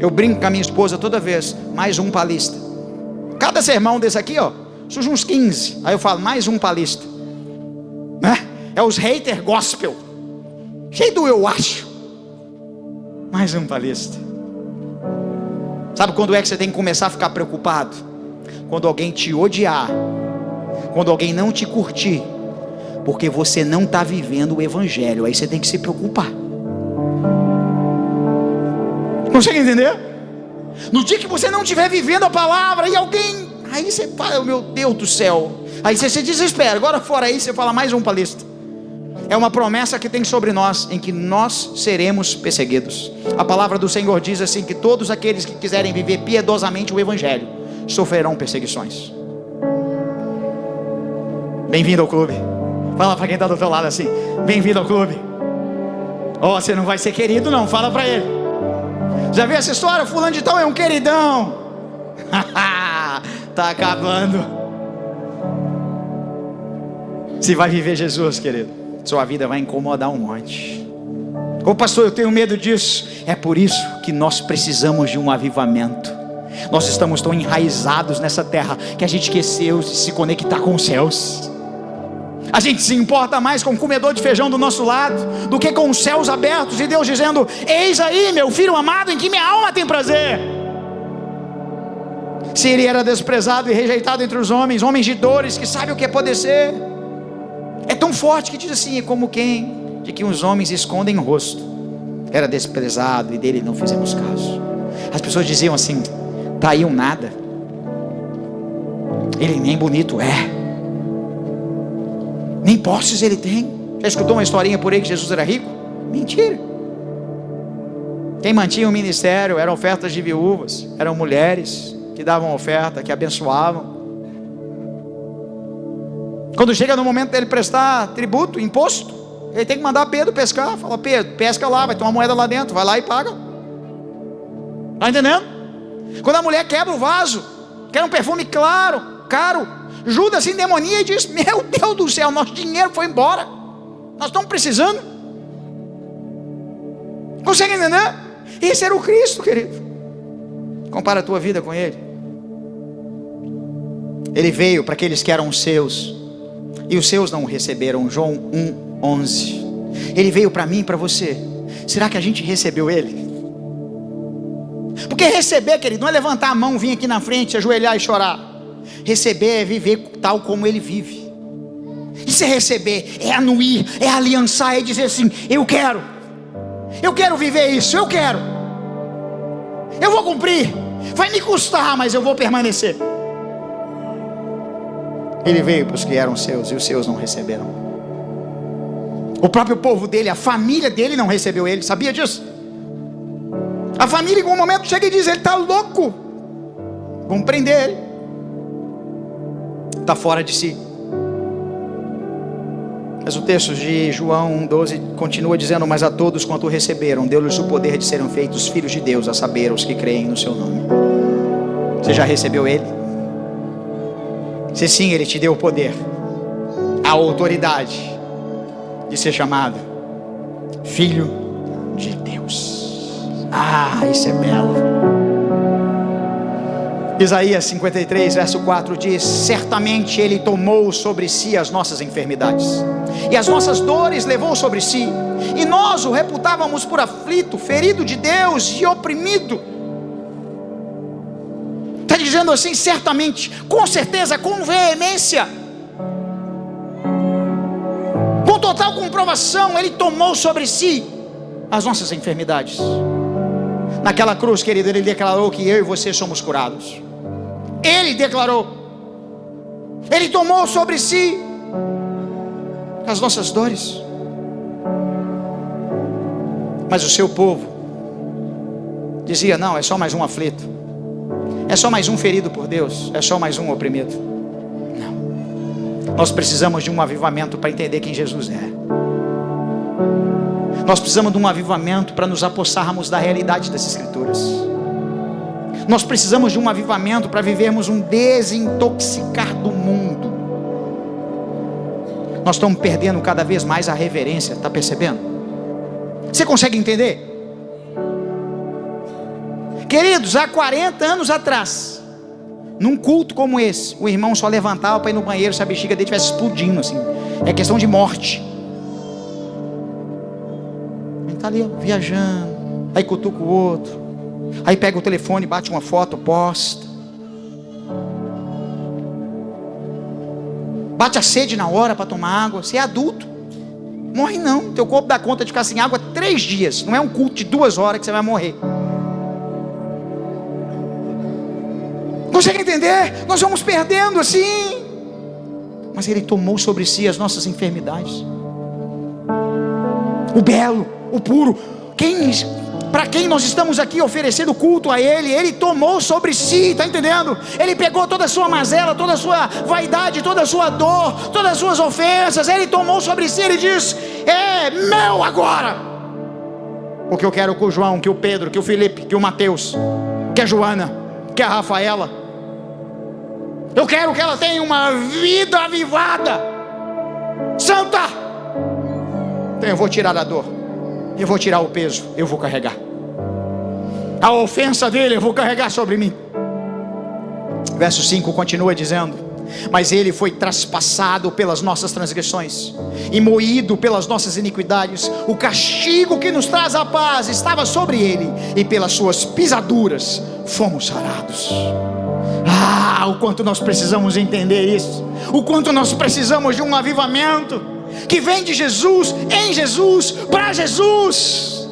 A: Eu brinco com a minha esposa toda vez: mais um palista. Cada sermão desse aqui, ó, surge uns 15. Aí eu falo: mais um palista, né? É os hater gospel, cheio do eu acho. Mais um palista. Sabe quando é que você tem que começar a ficar preocupado? Quando alguém te odiar, quando alguém não te curtir, porque você não está vivendo o evangelho. Aí você tem que se preocupar. Consegue entender? No dia que você não estiver vivendo a palavra e alguém, aí você fala: meu Deus do céu. Aí você se desespera. Agora fora aí você fala: mais um palista. É uma promessa que tem sobre nós, em que nós seremos perseguidos. A palavra do Senhor diz assim: que todos aqueles que quiserem viver piedosamente o evangelho sofrerão perseguições. Bem-vindo ao clube. Fala para quem está do teu lado assim: bem-vindo ao clube. Oh, você não vai ser querido não, fala para ele. Já viu essa história? Fulano de tal é um queridão. Tá acabando. Se vai viver Jesus, querido, sua vida vai incomodar um monte. Ô pastor, eu tenho medo disso. É por isso que nós precisamos de um avivamento. Nós estamos tão enraizados nessa terra que a gente esqueceu de se conectar com os céus. A gente se importa mais com o comedor de feijão do nosso lado do que com os céus abertos e Deus dizendo: eis aí meu filho amado, em que minha alma tem prazer. Se ele era desprezado e rejeitado entre os homens, homens de dores, que sabe o que é padecer. É tão forte que diz assim: é como quem de que os homens escondem o rosto, era desprezado e dele não fizemos caso. As pessoas diziam assim: tá aí um nada, ele nem bonito é, nem posses ele tem. Já escutou uma historinha por aí que Jesus era rico? Mentira. Quem mantinha o ministério eram ofertas de viúvas, eram mulheres que davam oferta, que abençoavam. Quando chega no momento dele prestar tributo, imposto, ele tem que mandar Pedro pescar. Fala: Pedro, pesca lá, vai ter uma moeda lá dentro, vai lá e paga. Está entendendo? Quando a mulher quebra o vaso, quer um perfume claro, caro, Judas se endemonia e diz: meu Deus do céu, nosso dinheiro foi embora, nós estamos precisando. Consegue entender? Esse era o Cristo, querido. Compara a tua vida com ele. Ele veio para aqueles que eram seus, e os seus não o receberam. João 1:11. Ele veio para mim e para você. Será que a gente recebeu ele? Porque receber, querido, não é levantar a mão, vir aqui na frente, ajoelhar e chorar. Receber é viver tal como ele vive. Isso é receber, é anuir, é aliançar, é dizer assim: eu quero viver isso, eu vou cumprir, vai me custar, mas eu vou permanecer. Ele veio para os que eram seus e os seus não receberam. O próprio povo dele, a família dele não recebeu ele. Sabia disso? A família em algum momento chega e diz: ele está louco, vamos prender ele, está fora de si. Mas o texto de João 1:12 continua dizendo: mas a todos quanto receberam, deu-lhes o poder de serem feitos filhos de Deus, a saber, os que creem no seu nome. Você já recebeu ele? Se sim, Ele te deu o poder, a autoridade de ser chamado Filho de Deus. Isso é belo. Isaías 53, verso 4 diz: certamente Ele tomou sobre si as nossas enfermidades, e as nossas dores levou sobre si, e nós o reputávamos por aflito, ferido de Deus e oprimido. Está dizendo assim, certamente, com certeza, com veemência, com total comprovação, Ele tomou sobre si as nossas enfermidades. Naquela cruz, querido, Ele declarou que eu e você somos curados. Ele declarou, Ele tomou sobre si as nossas dores. Mas o seu povo dizia: não, é só mais um aflito, é só mais um ferido por Deus, é só mais um oprimido. Não, nós precisamos de um avivamento para entender quem Jesus é. Nós precisamos de um avivamento para nos apossarmos da realidade das Escrituras. Nós precisamos de um avivamento para vivermos um desintoxicar do mundo. Nós estamos perdendo cada vez mais a reverência, está percebendo? Você consegue entender? Queridos, há 40 anos atrás, num culto como esse, o irmão só levantava para ir no banheiro se a bexiga dele estivesse explodindo assim. É questão de morte. Ele está ali, ó, viajando, aí cutuca o outro, aí pega o telefone, bate uma foto, posta. Bate a sede na hora para tomar água. Você é adulto, morre não. Teu corpo dá conta de ficar sem água 3 dias. Não é um culto de 2 horas que você vai morrer. Consegue entender? Nós vamos perdendo assim. Mas Ele tomou sobre si as nossas enfermidades. O belo, o puro, para quem nós estamos aqui oferecendo culto a Ele, Ele tomou sobre si, está entendendo? Ele pegou toda a sua mazela, toda a sua vaidade, toda a sua dor, todas as suas ofensas, Ele tomou sobre si. Ele diz: é meu agora. O que eu quero que o João, que o Pedro, que o Felipe, que o Mateus, que a Joana, que a Rafaela, eu quero que ela tenha uma vida avivada, santa. Então eu vou tirar a dor, eu vou tirar o peso, eu vou carregar a ofensa dele, eu vou carregar sobre mim. Verso 5 continua dizendo: mas Ele foi traspassado pelas nossas transgressões e moído pelas nossas iniquidades. O castigo que nos traz a paz estava sobre Ele, e pelas suas pisaduras fomos sarados. O quanto nós precisamos entender isso, o quanto nós precisamos de um avivamento que vem de Jesus, em Jesus, para Jesus.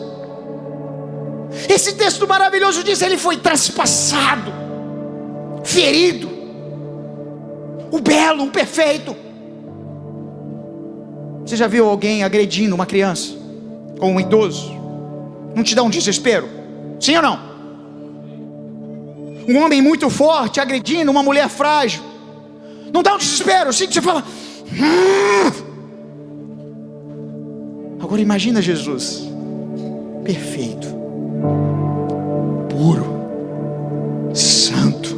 A: Esse texto maravilhoso diz: Ele foi traspassado, ferido, o belo, o perfeito. Você já viu alguém agredindo uma criança ou um idoso? Não te dá um desespero? Sim ou não? Um homem muito forte agredindo uma mulher frágil, não dá um desespero? Sim, você fala. Agora imagina Jesus, perfeito, puro, santo,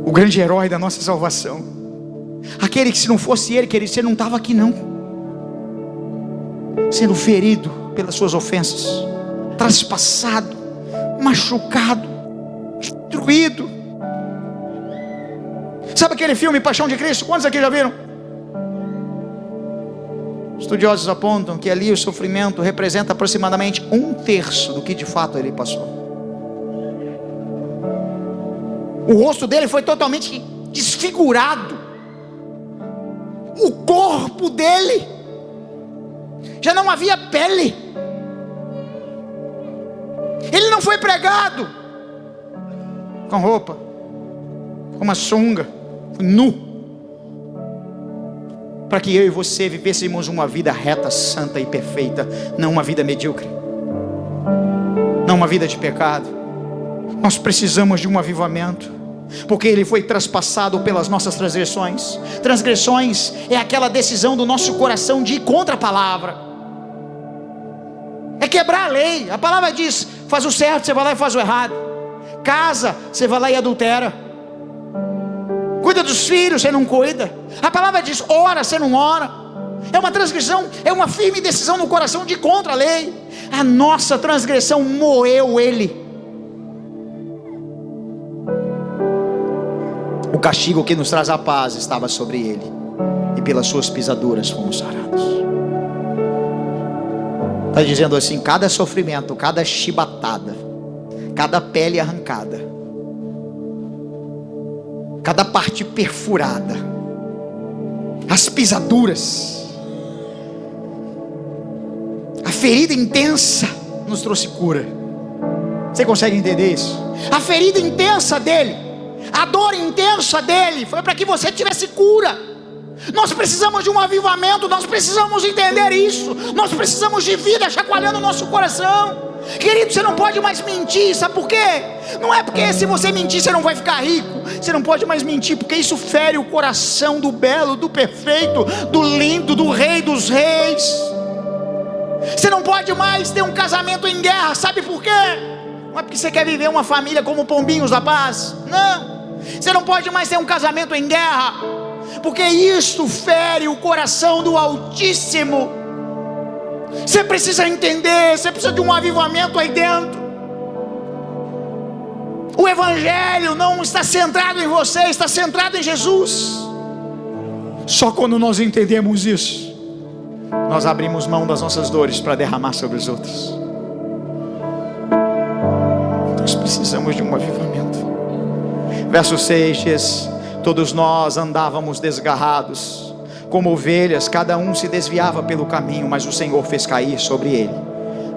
A: o grande herói da nossa salvação, aquele que, se não fosse Ele, querido, você não estava aqui não, sendo ferido pelas suas ofensas, traspassado, machucado, destruído. Sabe aquele filme Paixão de Cristo? Quantos aqui já viram? Estudiosos apontam que ali o sofrimento representa aproximadamente 1/3 do que de fato Ele passou. O rosto dele foi totalmente desfigurado, o corpo dele já não havia pele. Ele não foi pregado com roupa, com uma sunga, nu, para que eu e você vivêssemos uma vida reta, santa e perfeita, não uma vida medíocre, não uma vida de pecado. Nós precisamos de um avivamento, porque Ele foi traspassado pelas nossas transgressões. Transgressões é aquela decisão do nosso coração de ir contra a palavra, é quebrar a lei. A palavra diz: faz o certo, você vai lá e faz o errado. Casa, você vai lá e adultera. Cuida dos filhos, você não cuida. A palavra diz: ora, você não ora. É uma transgressão, é uma firme decisão no coração de ir contra a lei. A nossa transgressão moeu ele. O castigo que nos traz a paz estava sobre ele, e pelas suas pisaduras fomos sarados. Está dizendo assim: cada sofrimento, cada chibatada, cada pele arrancada, cada parte perfurada, as pisaduras, a ferida intensa nos trouxe cura. Você consegue entender isso? A ferida intensa dele, a dor intensa dele, foi para que você tivesse cura. Nós precisamos de um avivamento, nós precisamos entender isso. Nós precisamos de vida chacoalhando o nosso coração. Querido, você não pode mais mentir, sabe por quê? Não é porque se você mentir você não vai ficar rico. Você não pode mais mentir, porque isso fere o coração do belo, do perfeito, do lindo, do rei dos reis. Você não pode mais ter um casamento em guerra, sabe por quê? Não é porque você quer viver uma família como pombinhos da paz, não. Você não pode mais ter um casamento em guerra, porque isto fere o coração do Altíssimo. Você precisa entender, você precisa de um avivamento aí dentro. O Evangelho não está centrado em você, está centrado em Jesus. Só quando nós entendemos isso, nós abrimos mão das nossas dores para derramar sobre os outros. Nós precisamos de um avivamento. Verso 6 diz: todos nós andávamos desgarrados, como ovelhas, cada um se desviava pelo caminho, mas o Senhor fez cair sobre ele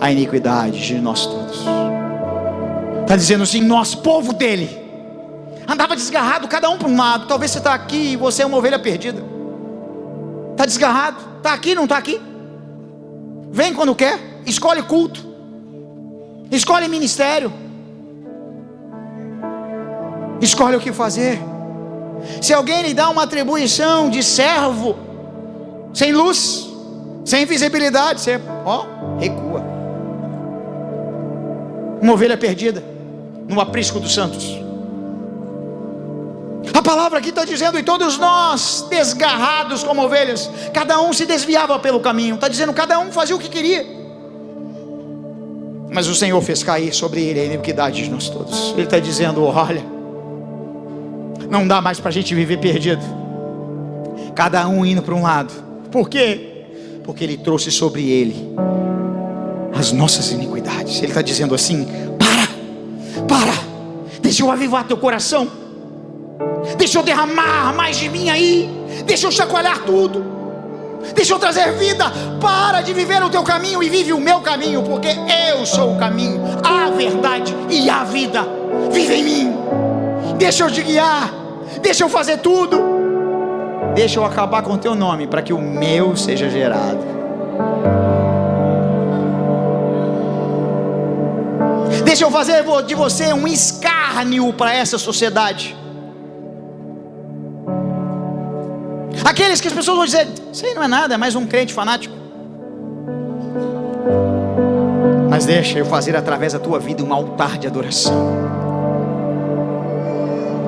A: a iniquidade de nós todos. Está dizendo assim: nós, povo dele, andava desgarrado, cada um para um lado. Talvez você está aqui e você é uma ovelha perdida. Está desgarrado, está aqui, não está aqui. Vem quando quer, escolhe culto, escolhe ministério, escolhe o que fazer. Se alguém lhe dá uma atribuição de servo, sem luz, sem visibilidade, você recua. Uma ovelha perdida no aprisco dos santos. A palavra aqui está dizendo: e todos nós desgarrados como ovelhas, cada um se desviava pelo caminho. Está dizendo, cada um fazia o que queria, mas o Senhor fez cair sobre ele a iniquidade de nós todos. Ele está dizendo: olha, não dá mais para a gente viver perdido, cada um indo para um lado. Por quê? Porque ele trouxe sobre ele as nossas iniquidades. Ele está dizendo assim: para, deixa eu avivar teu coração, deixa eu derramar mais de mim aí, deixa eu chacoalhar tudo, deixa eu trazer vida. Para de viver o teu caminho e vive o meu caminho, porque eu sou o caminho, a verdade e a vida. Vive em mim, deixa eu te guiar, deixa eu fazer tudo, deixa eu acabar com o teu nome, para que o meu seja gerado. Deixa eu fazer de você um escárnio para essa sociedade. Aqueles que as pessoas vão dizer: isso aí não é nada, é mais um crente fanático. Mas deixa eu fazer através da tua vida um altar de adoração.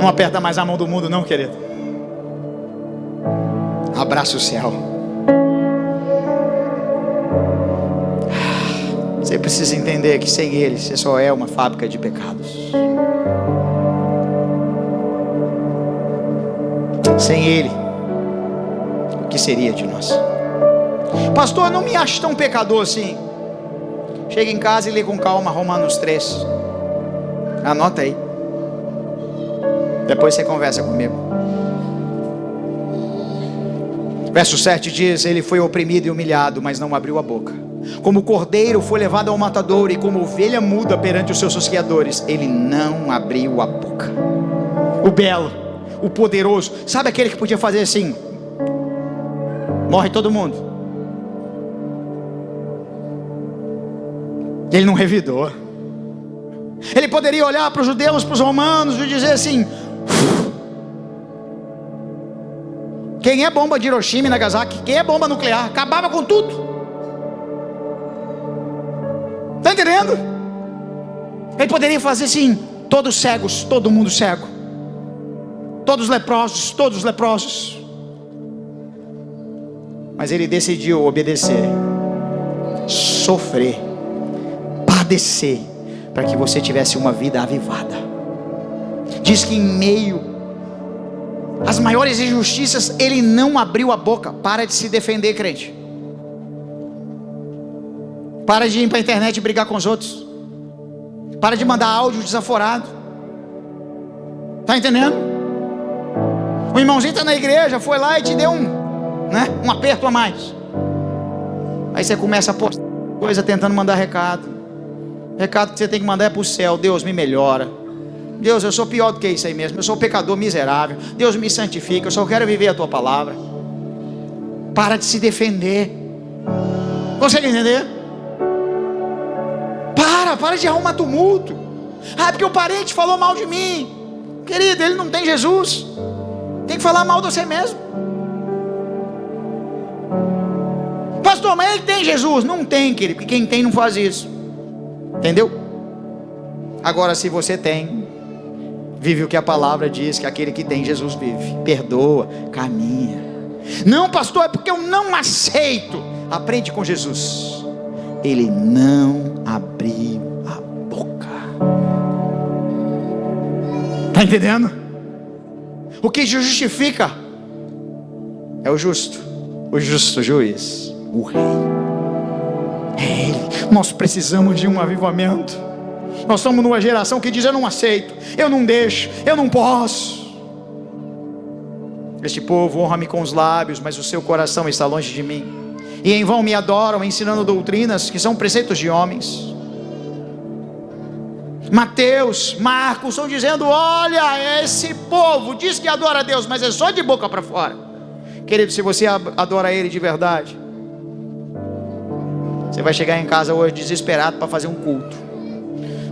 A: Não aperta mais a mão do mundo não, querido. Abraça o céu. Você precisa entender que sem ele você só é uma fábrica de pecados. Sem ele, o que seria de nós? Pastor, não me acho tão pecador assim. Chega em casa e lê com calma Romanos 3. Anota aí, depois você conversa comigo. Verso 7 diz: ele foi oprimido e humilhado, mas não abriu a boca. Como cordeiro foi levado ao matadouro, e como ovelha muda perante os seus tosquiadores, ele não abriu a boca. O belo, o poderoso, sabe aquele que podia fazer assim: morre todo mundo. Ele não revidou. Ele poderia olhar para os judeus, para os romanos e dizer assim: quem é bomba de Hiroshima e Nagasaki? Quem é bomba nuclear? Acabava com tudo. Está entendendo? Ele poderia fazer assim: todos cegos, todo mundo cego. todos leprosos. Mas ele decidiu obedecer, sofrer, padecer, para que você tivesse uma vida avivada. Diz que em meio às maiores injustiças, ele não abriu a boca. Para de se defender, crente. Para de ir para a internet e brigar com os outros. Para de mandar áudio desaforado. Está entendendo? O irmãozinho está na igreja, foi lá e te deu um aperto a mais. Aí você começa a postar coisa tentando mandar recado. Recado que você tem que mandar é para o céu. Deus, me melhora. Deus, eu sou pior do que isso aí mesmo. Eu sou pecador miserável. Deus, me santifica. Eu só quero viver a tua palavra. Para de se defender. Consegue entender? Para de arrumar tumulto. Porque o parente falou mal de mim. Querido, ele não tem Jesus. Tem que falar mal de você mesmo. Pastor, mas ele tem Jesus? Não tem, querido, porque quem tem não faz isso. Entendeu? Agora, se você tem, vive o que a palavra diz, que aquele que tem Jesus vive. Perdoa, caminha. Não, pastor, é porque eu não aceito. Aprende com Jesus. Ele não abriu a boca. Está entendendo? O que justifica é o justo juiz, o rei. É ele. Nós precisamos de um avivamento. Nós estamos numa geração que diz: eu não aceito, eu não deixo, eu não posso. Este povo honra-me com os lábios, mas o seu coração está longe de mim, e em vão me adoram, ensinando doutrinas que são preceitos de homens. Mateus, Marcos estão dizendo: olha, esse povo diz que adora a Deus, mas é só de boca para fora. Querido, se você adora Ele de verdade, você vai chegar em casa hoje desesperado para fazer um culto.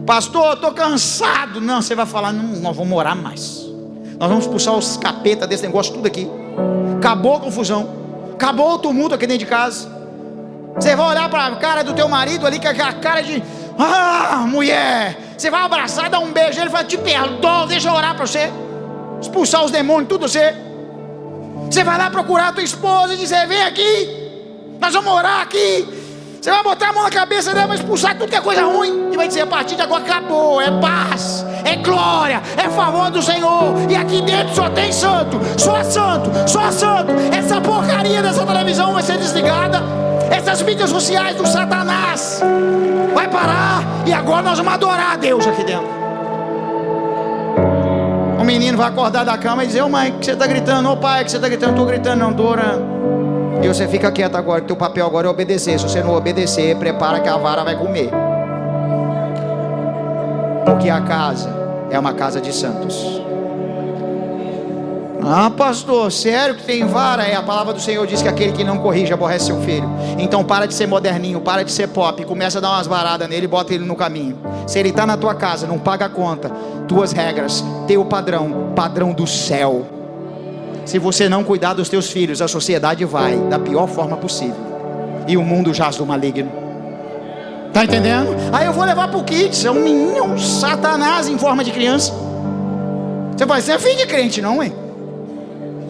A: Pastor, eu estou cansado. Não, você vai falar: não, nós vamos orar mais. Nós vamos expulsar os capeta desse negócio tudo aqui. Acabou a confusão, acabou o tumulto aqui dentro de casa. Você vai olhar para a cara do teu marido ali, com aquela cara de: mulher. Você vai abraçar, dar um beijo, ele fala: te perdoo, deixa eu orar para você. Expulsar os demônios, tudo você. Você vai lá procurar a tua esposa e dizer: vem aqui, nós vamos orar aqui. Você vai botar a mão na cabeça dela, vai expulsar tudo que é coisa ruim, e vai dizer: a partir de agora acabou, é paz, é glória, é favor do Senhor. E aqui dentro só tem santo, só santo, só santo. Essa porcaria dessa televisão vai ser desligada. Essas mídias sociais do Satanás vai parar. E agora nós vamos adorar a Deus aqui dentro. O menino vai acordar da cama e dizer: ô mãe, que você está gritando? Ô pai, que você está gritando? Não estou gritando, não, estou orando. E você fica quieto agora, que teu papel agora é obedecer. Se você não obedecer, prepara que a vara vai comer. Porque a casa é uma casa de santos. Pastor, sério que tem vara? A palavra do Senhor diz que aquele que não corrige aborrece seu filho. Então para de ser moderninho, para de ser pop, começa a dar umas varadas nele e bota ele no caminho. Se ele está na tua casa, não paga a conta, tuas regras, teu padrão do céu. Se você não cuidar dos teus filhos, a sociedade vai da pior forma possível, e o mundo jaz do maligno. Tá entendendo? Aí eu vou levar pro kids, é um menino, um Satanás em forma de criança. Você vai ser filho de crente, não, hein?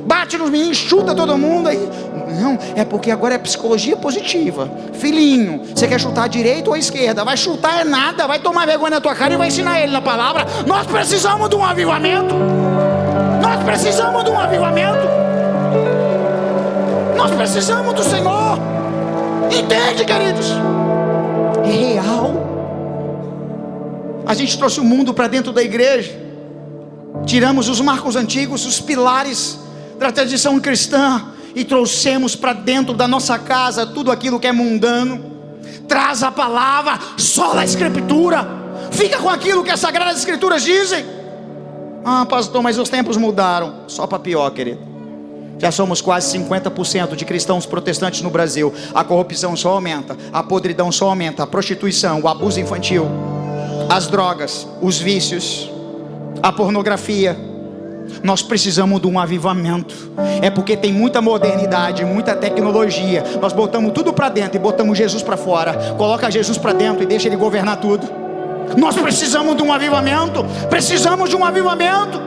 A: Bate nos meninos, chuta todo mundo aí. Não, é porque agora é psicologia positiva. Filhinho, você quer chutar à direita ou à esquerda? Vai chutar é nada, vai tomar vergonha na tua cara e vai ensinar ele na palavra. Nós precisamos de um avivamento. Nós precisamos de um avivamento. Nós precisamos do Senhor. Entende, queridos? É real. A gente trouxe o mundo para dentro da igreja. Tiramos os marcos antigos, os pilares da tradição cristã, e trouxemos para dentro da nossa casa tudo aquilo que é mundano. Traz a palavra, sola a escritura, fica com aquilo que as sagradas escrituras dizem. Pastor, mas os tempos mudaram. Só para pior, querido. Já somos quase 50% de cristãos protestantes no Brasil. A corrupção só aumenta, a podridão só aumenta, a prostituição, o abuso infantil, as drogas, os vícios, a pornografia. Nós precisamos de um avivamento. É porque tem muita modernidade, muita tecnologia. Nós botamos tudo para dentro e botamos Jesus para fora. Coloca Jesus para dentro e deixa Ele governar tudo. Nós precisamos de um avivamento. Precisamos de um avivamento.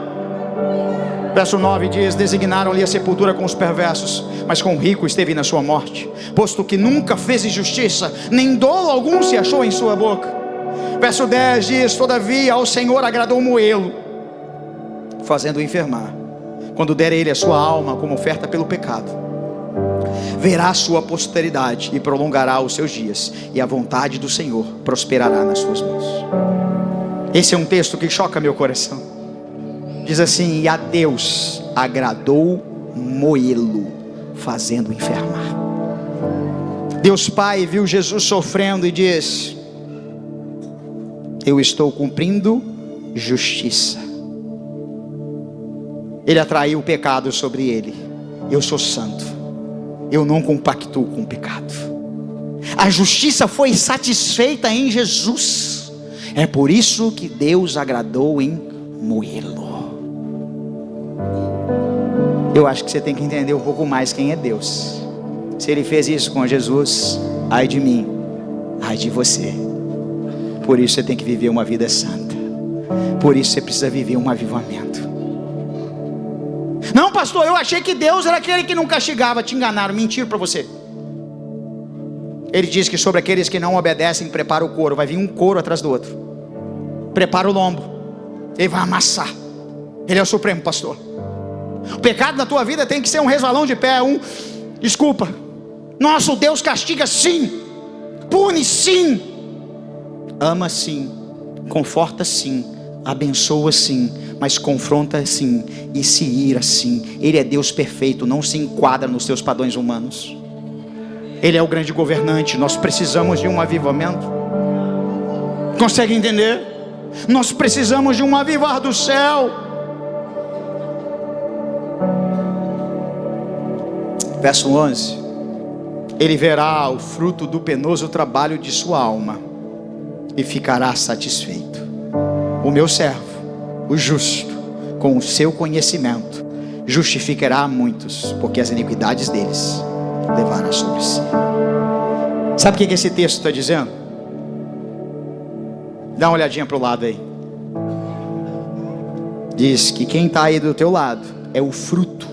A: Verso 9 diz: designaram-lhe a sepultura com os perversos, mas com o rico esteve na sua morte, posto que nunca fez injustiça, nem dolo algum se achou em sua boca. Verso 10 diz: todavia ao Senhor agradou moê-lo, fazendo-o enfermar. Quando der ele a sua alma como oferta pelo pecado, verá a sua posteridade e prolongará os seus dias, e a vontade do Senhor prosperará nas suas mãos. Esse é um texto que choca meu coração. Diz assim: e a Deus agradou moê-lo, fazendo enfermar. Deus Pai viu Jesus sofrendo e diz: eu estou cumprindo justiça. Ele atraiu o pecado sobre ele. Eu sou santo, eu não compactuo com o pecado. A justiça foi satisfeita em Jesus. É por isso que Deus agradou em moê-lo. Eu acho que você tem que entender um pouco mais quem é Deus. Se Ele fez isso com Jesus, ai de mim, ai de você. Por isso você tem que viver uma vida santa. Por isso você precisa viver um avivamento. Não, pastor, eu achei que Deus era aquele que não castigava. Te enganaram, mentiram para você. Ele diz que sobre aqueles que não obedecem, prepara o couro. Vai vir um couro atrás do outro. Prepara o lombo. Ele vai amassar. Ele é o supremo, pastor. O pecado na tua vida tem que ser um resvalão de pé, desculpa. Nosso Deus castiga sim, pune sim, ama sim, conforta sim, abençoa sim, mas confronta sim e se ira sim. Ele é Deus perfeito, não se enquadra nos seus padrões humanos. Ele é o grande governante. Nós precisamos de um avivamento. Consegue entender? Nós precisamos de um avivar do céu. Verso 11: ele verá o fruto do penoso trabalho de sua alma e ficará satisfeito. O meu servo, o justo, com o seu conhecimento, justificará a muitos, porque as iniquidades deles levará sobre si. Sabe o que esse texto está dizendo? Dá uma olhadinha para o lado aí. Diz que quem está aí do teu lado é o fruto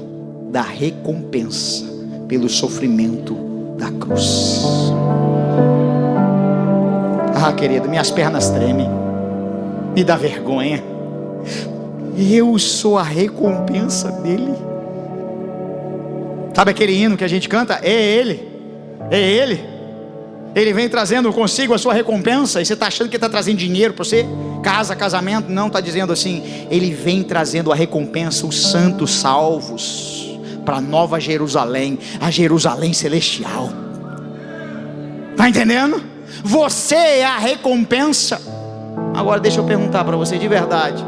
A: da recompensa pelo sofrimento da cruz. Ah, querido, minhas pernas tremem, me dá vergonha. Eu sou a recompensa dele. Sabe aquele hino que a gente canta? É ele, é ele. Ele vem trazendo consigo a sua recompensa. E você está achando que está trazendo dinheiro para você? Casa, casamento? Não, está dizendo assim: ele vem trazendo a recompensa, os santos salvos, para Nova Jerusalém, a Jerusalém celestial. Está entendendo? Você é a recompensa. Agora deixa eu perguntar para você de verdade: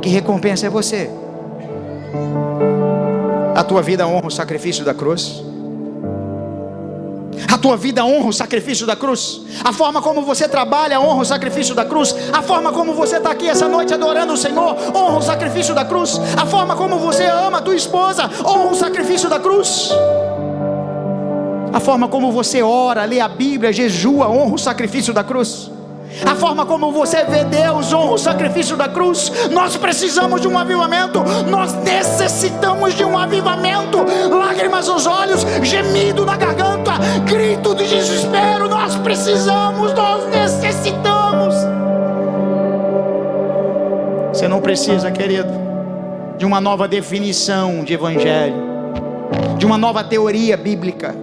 A: que recompensa é você? A tua vida honra o sacrifício da cruz? A tua vida honra o sacrifício da cruz? A forma como você trabalha honra o sacrifício da cruz? A forma como você está aqui essa noite adorando o Senhor honra o sacrifício da cruz? A forma como você ama a tua esposa honra o sacrifício da cruz? A forma como você ora, lê a Bíblia, jejua honra o sacrifício da cruz? A forma como você vê Deus honra o sacrifício da cruz? Nós precisamos de um avivamento. Nós necessitamos de um avivamento. Lágrimas nos olhos, gemido na garganta, grito de desespero. Nós precisamos, nós necessitamos. Você não precisa, querido, de uma nova definição de evangelho, de uma nova teoria bíblica.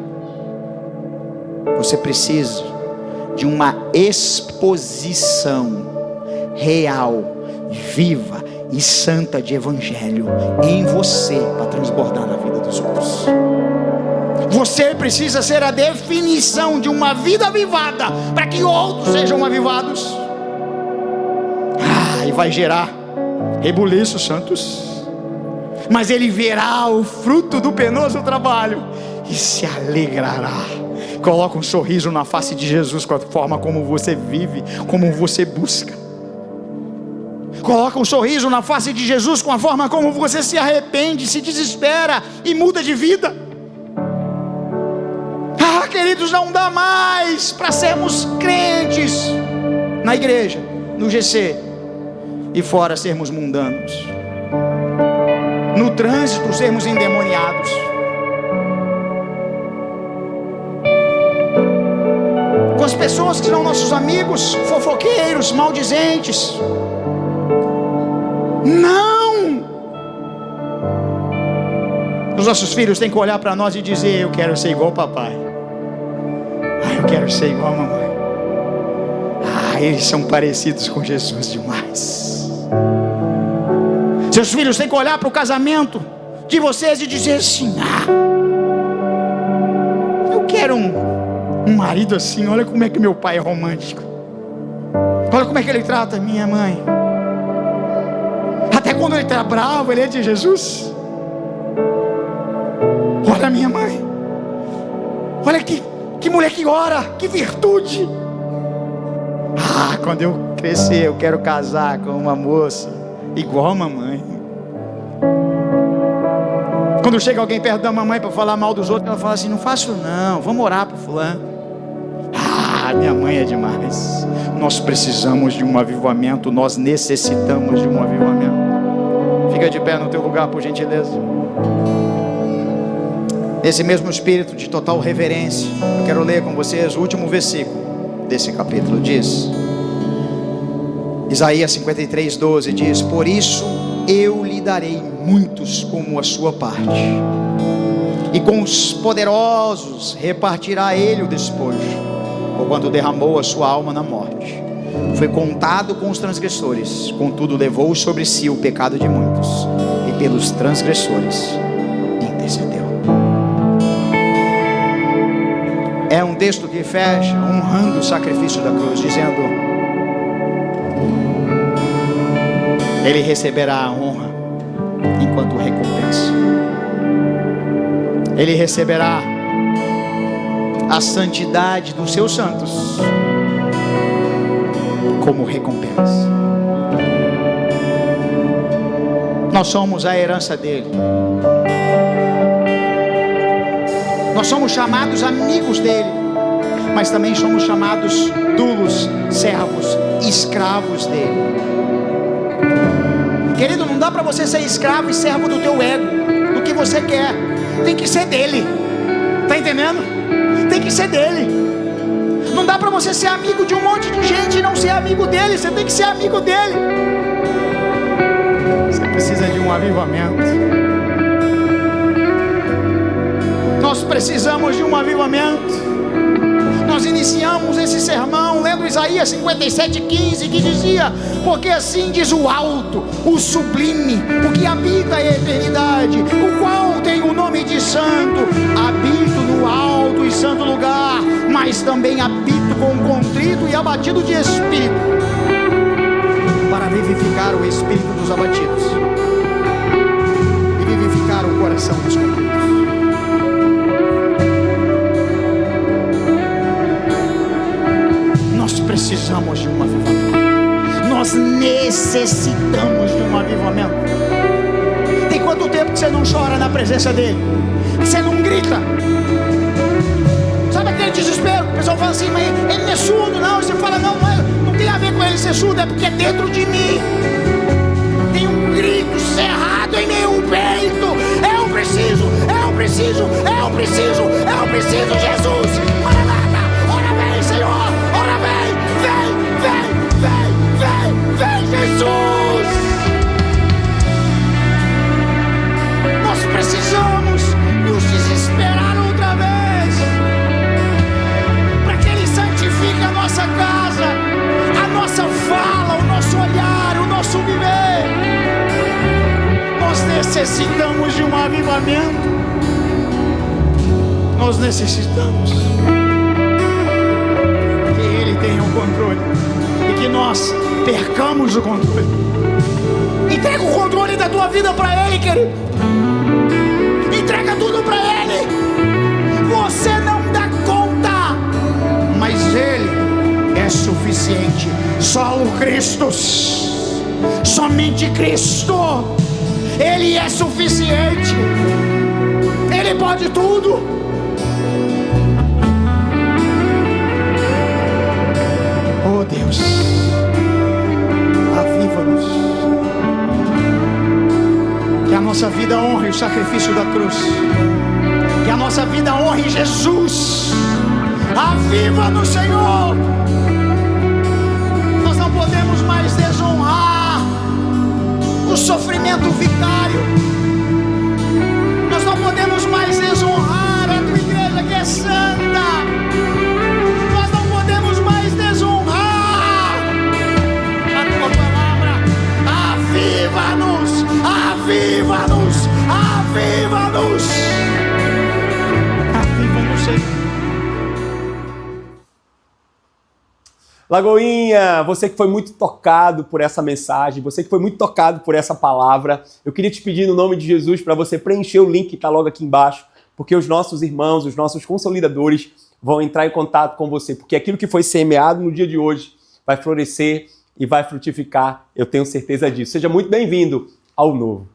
A: Você precisa de uma exposição real, viva e santa de evangelho em você, para transbordar na vida dos outros. Você precisa ser a definição de uma vida avivada, para que outros sejam avivados. E vai gerar rebuliços santos. Mas ele verá o fruto do penoso trabalho e se alegrará. Coloca um sorriso na face de Jesus com a forma como você vive, como você busca. Coloca um sorriso na face de Jesus com a forma como você se arrepende, se desespera e muda de vida. Queridos, não dá mais para sermos crentes na igreja, no GC, e fora sermos mundanos. trânsito sermos endemoniados. Com as pessoas que são nossos amigos, fofoqueiros, maldizentes. Não! Os nossos filhos têm que olhar para nós e dizer: eu quero ser igual ao papai. Eu quero ser igual a mamãe. Eles são parecidos com Jesus demais. Seus filhos têm que olhar para o casamento de vocês e dizer assim: eu quero um marido assim. Olha como é que meu pai é romântico. Olha como é que ele trata minha mãe. Até quando ele está bravo, ele é de Jesus. Olha a minha mãe. Olha que mulher que ora, que virtude. Quando eu crescer, eu quero casar com uma moça igual a mamãe. Quando chega alguém perto da mamãe para falar mal dos outros, ela fala assim: não faço não, vamos orar para fulano. Minha mãe é demais. Nós precisamos de um avivamento, nós necessitamos de um avivamento. Fica de pé no teu lugar, por gentileza. Nesse mesmo espírito de total reverência, eu quero ler com vocês o último versículo desse capítulo. Diz Isaías 53:12, diz: por isso eu lhe darei muitos como a sua parte, e com os poderosos repartirá ele o despojo, porquanto derramou a sua alma na morte. Foi contado com os transgressores, contudo levou sobre si o pecado de muitos, e pelos transgressores intercedeu. É um texto que fecha honrando o sacrifício da cruz, dizendo: ele receberá a honra enquanto recompensa. Ele receberá a santidade dos seus santos como recompensa. Nós somos a herança dele. Nós somos chamados amigos dele, mas também somos chamados dulos, servos, escravos dele. Querido, não dá para você ser escravo e servo do teu ego, do que você quer. Tem que ser dele. Está entendendo? Tem que ser dele. Não dá para você ser amigo de um monte de gente e não ser amigo dele. Você tem que ser amigo dele. Você precisa de um avivamento. Nós precisamos de um avivamento. Nós iniciamos esse sermão lendo Isaías 57:15, que dizia: porque assim diz o alto, o sublime, o que habita a eternidade, o qual tem o nome de santo. Habito no alto e santo lugar, mas também habito com o contrito e abatido de espírito, para vivificar o espírito dos abatidos e vivificar o coração dos contritos. Nós precisamos de um avivamento. Nós necessitamos de um avivamento. Tem quanto tempo que você não chora na presença dele? Que você não grita? Sabe aquele desespero? O pessoal fala assim: mas ele não é surdo não. E você fala: não tem a ver com ele ser surdo, é porque é dentro de mim. Tem um grito cerrado em meu peito: eu preciso, Jesus. Maranata, ora vem, Senhor, ora vem, Jesus. Nós precisamos nos desesperar outra vez, para que ele santifique a nossa casa, a nossa fala, o nosso olhar, o nosso viver. Nós necessitamos de um avivamento. Nós necessitamos que ele tenha o controle e que nós percamos o controle. Entrega o controle da tua vida para ele, querido. Entrega tudo para ele. Você não dá conta, mas ele é suficiente. Só o Cristo, somente Cristo, ele é suficiente. Ele pode tudo. Oh Deus, aviva-nos, que a nossa nossa vida honre o sacrifício da cruz. Que a nossa vida honre Jesus. Aviva-nos, Senhor. Nós não podemos mais desonrar o sofrimento vicário. Nós não podemos mais desonrar a tua igreja que é santa. Nós não podemos mais desonrar a tua palavra. Aviva-nos, aviva-nos, aviva-nos. Aviva-nos, Senhor.
B: Lagoinha, você que foi muito tocado por essa mensagem, você que foi muito tocado por essa palavra, eu queria te pedir no nome de Jesus para você preencher o link que está logo aqui embaixo, porque os nossos irmãos, os nossos consolidadores vão entrar em contato com você, porque aquilo que foi semeado no dia de hoje vai florescer e vai frutificar, eu tenho certeza disso. Seja muito bem-vindo ao novo.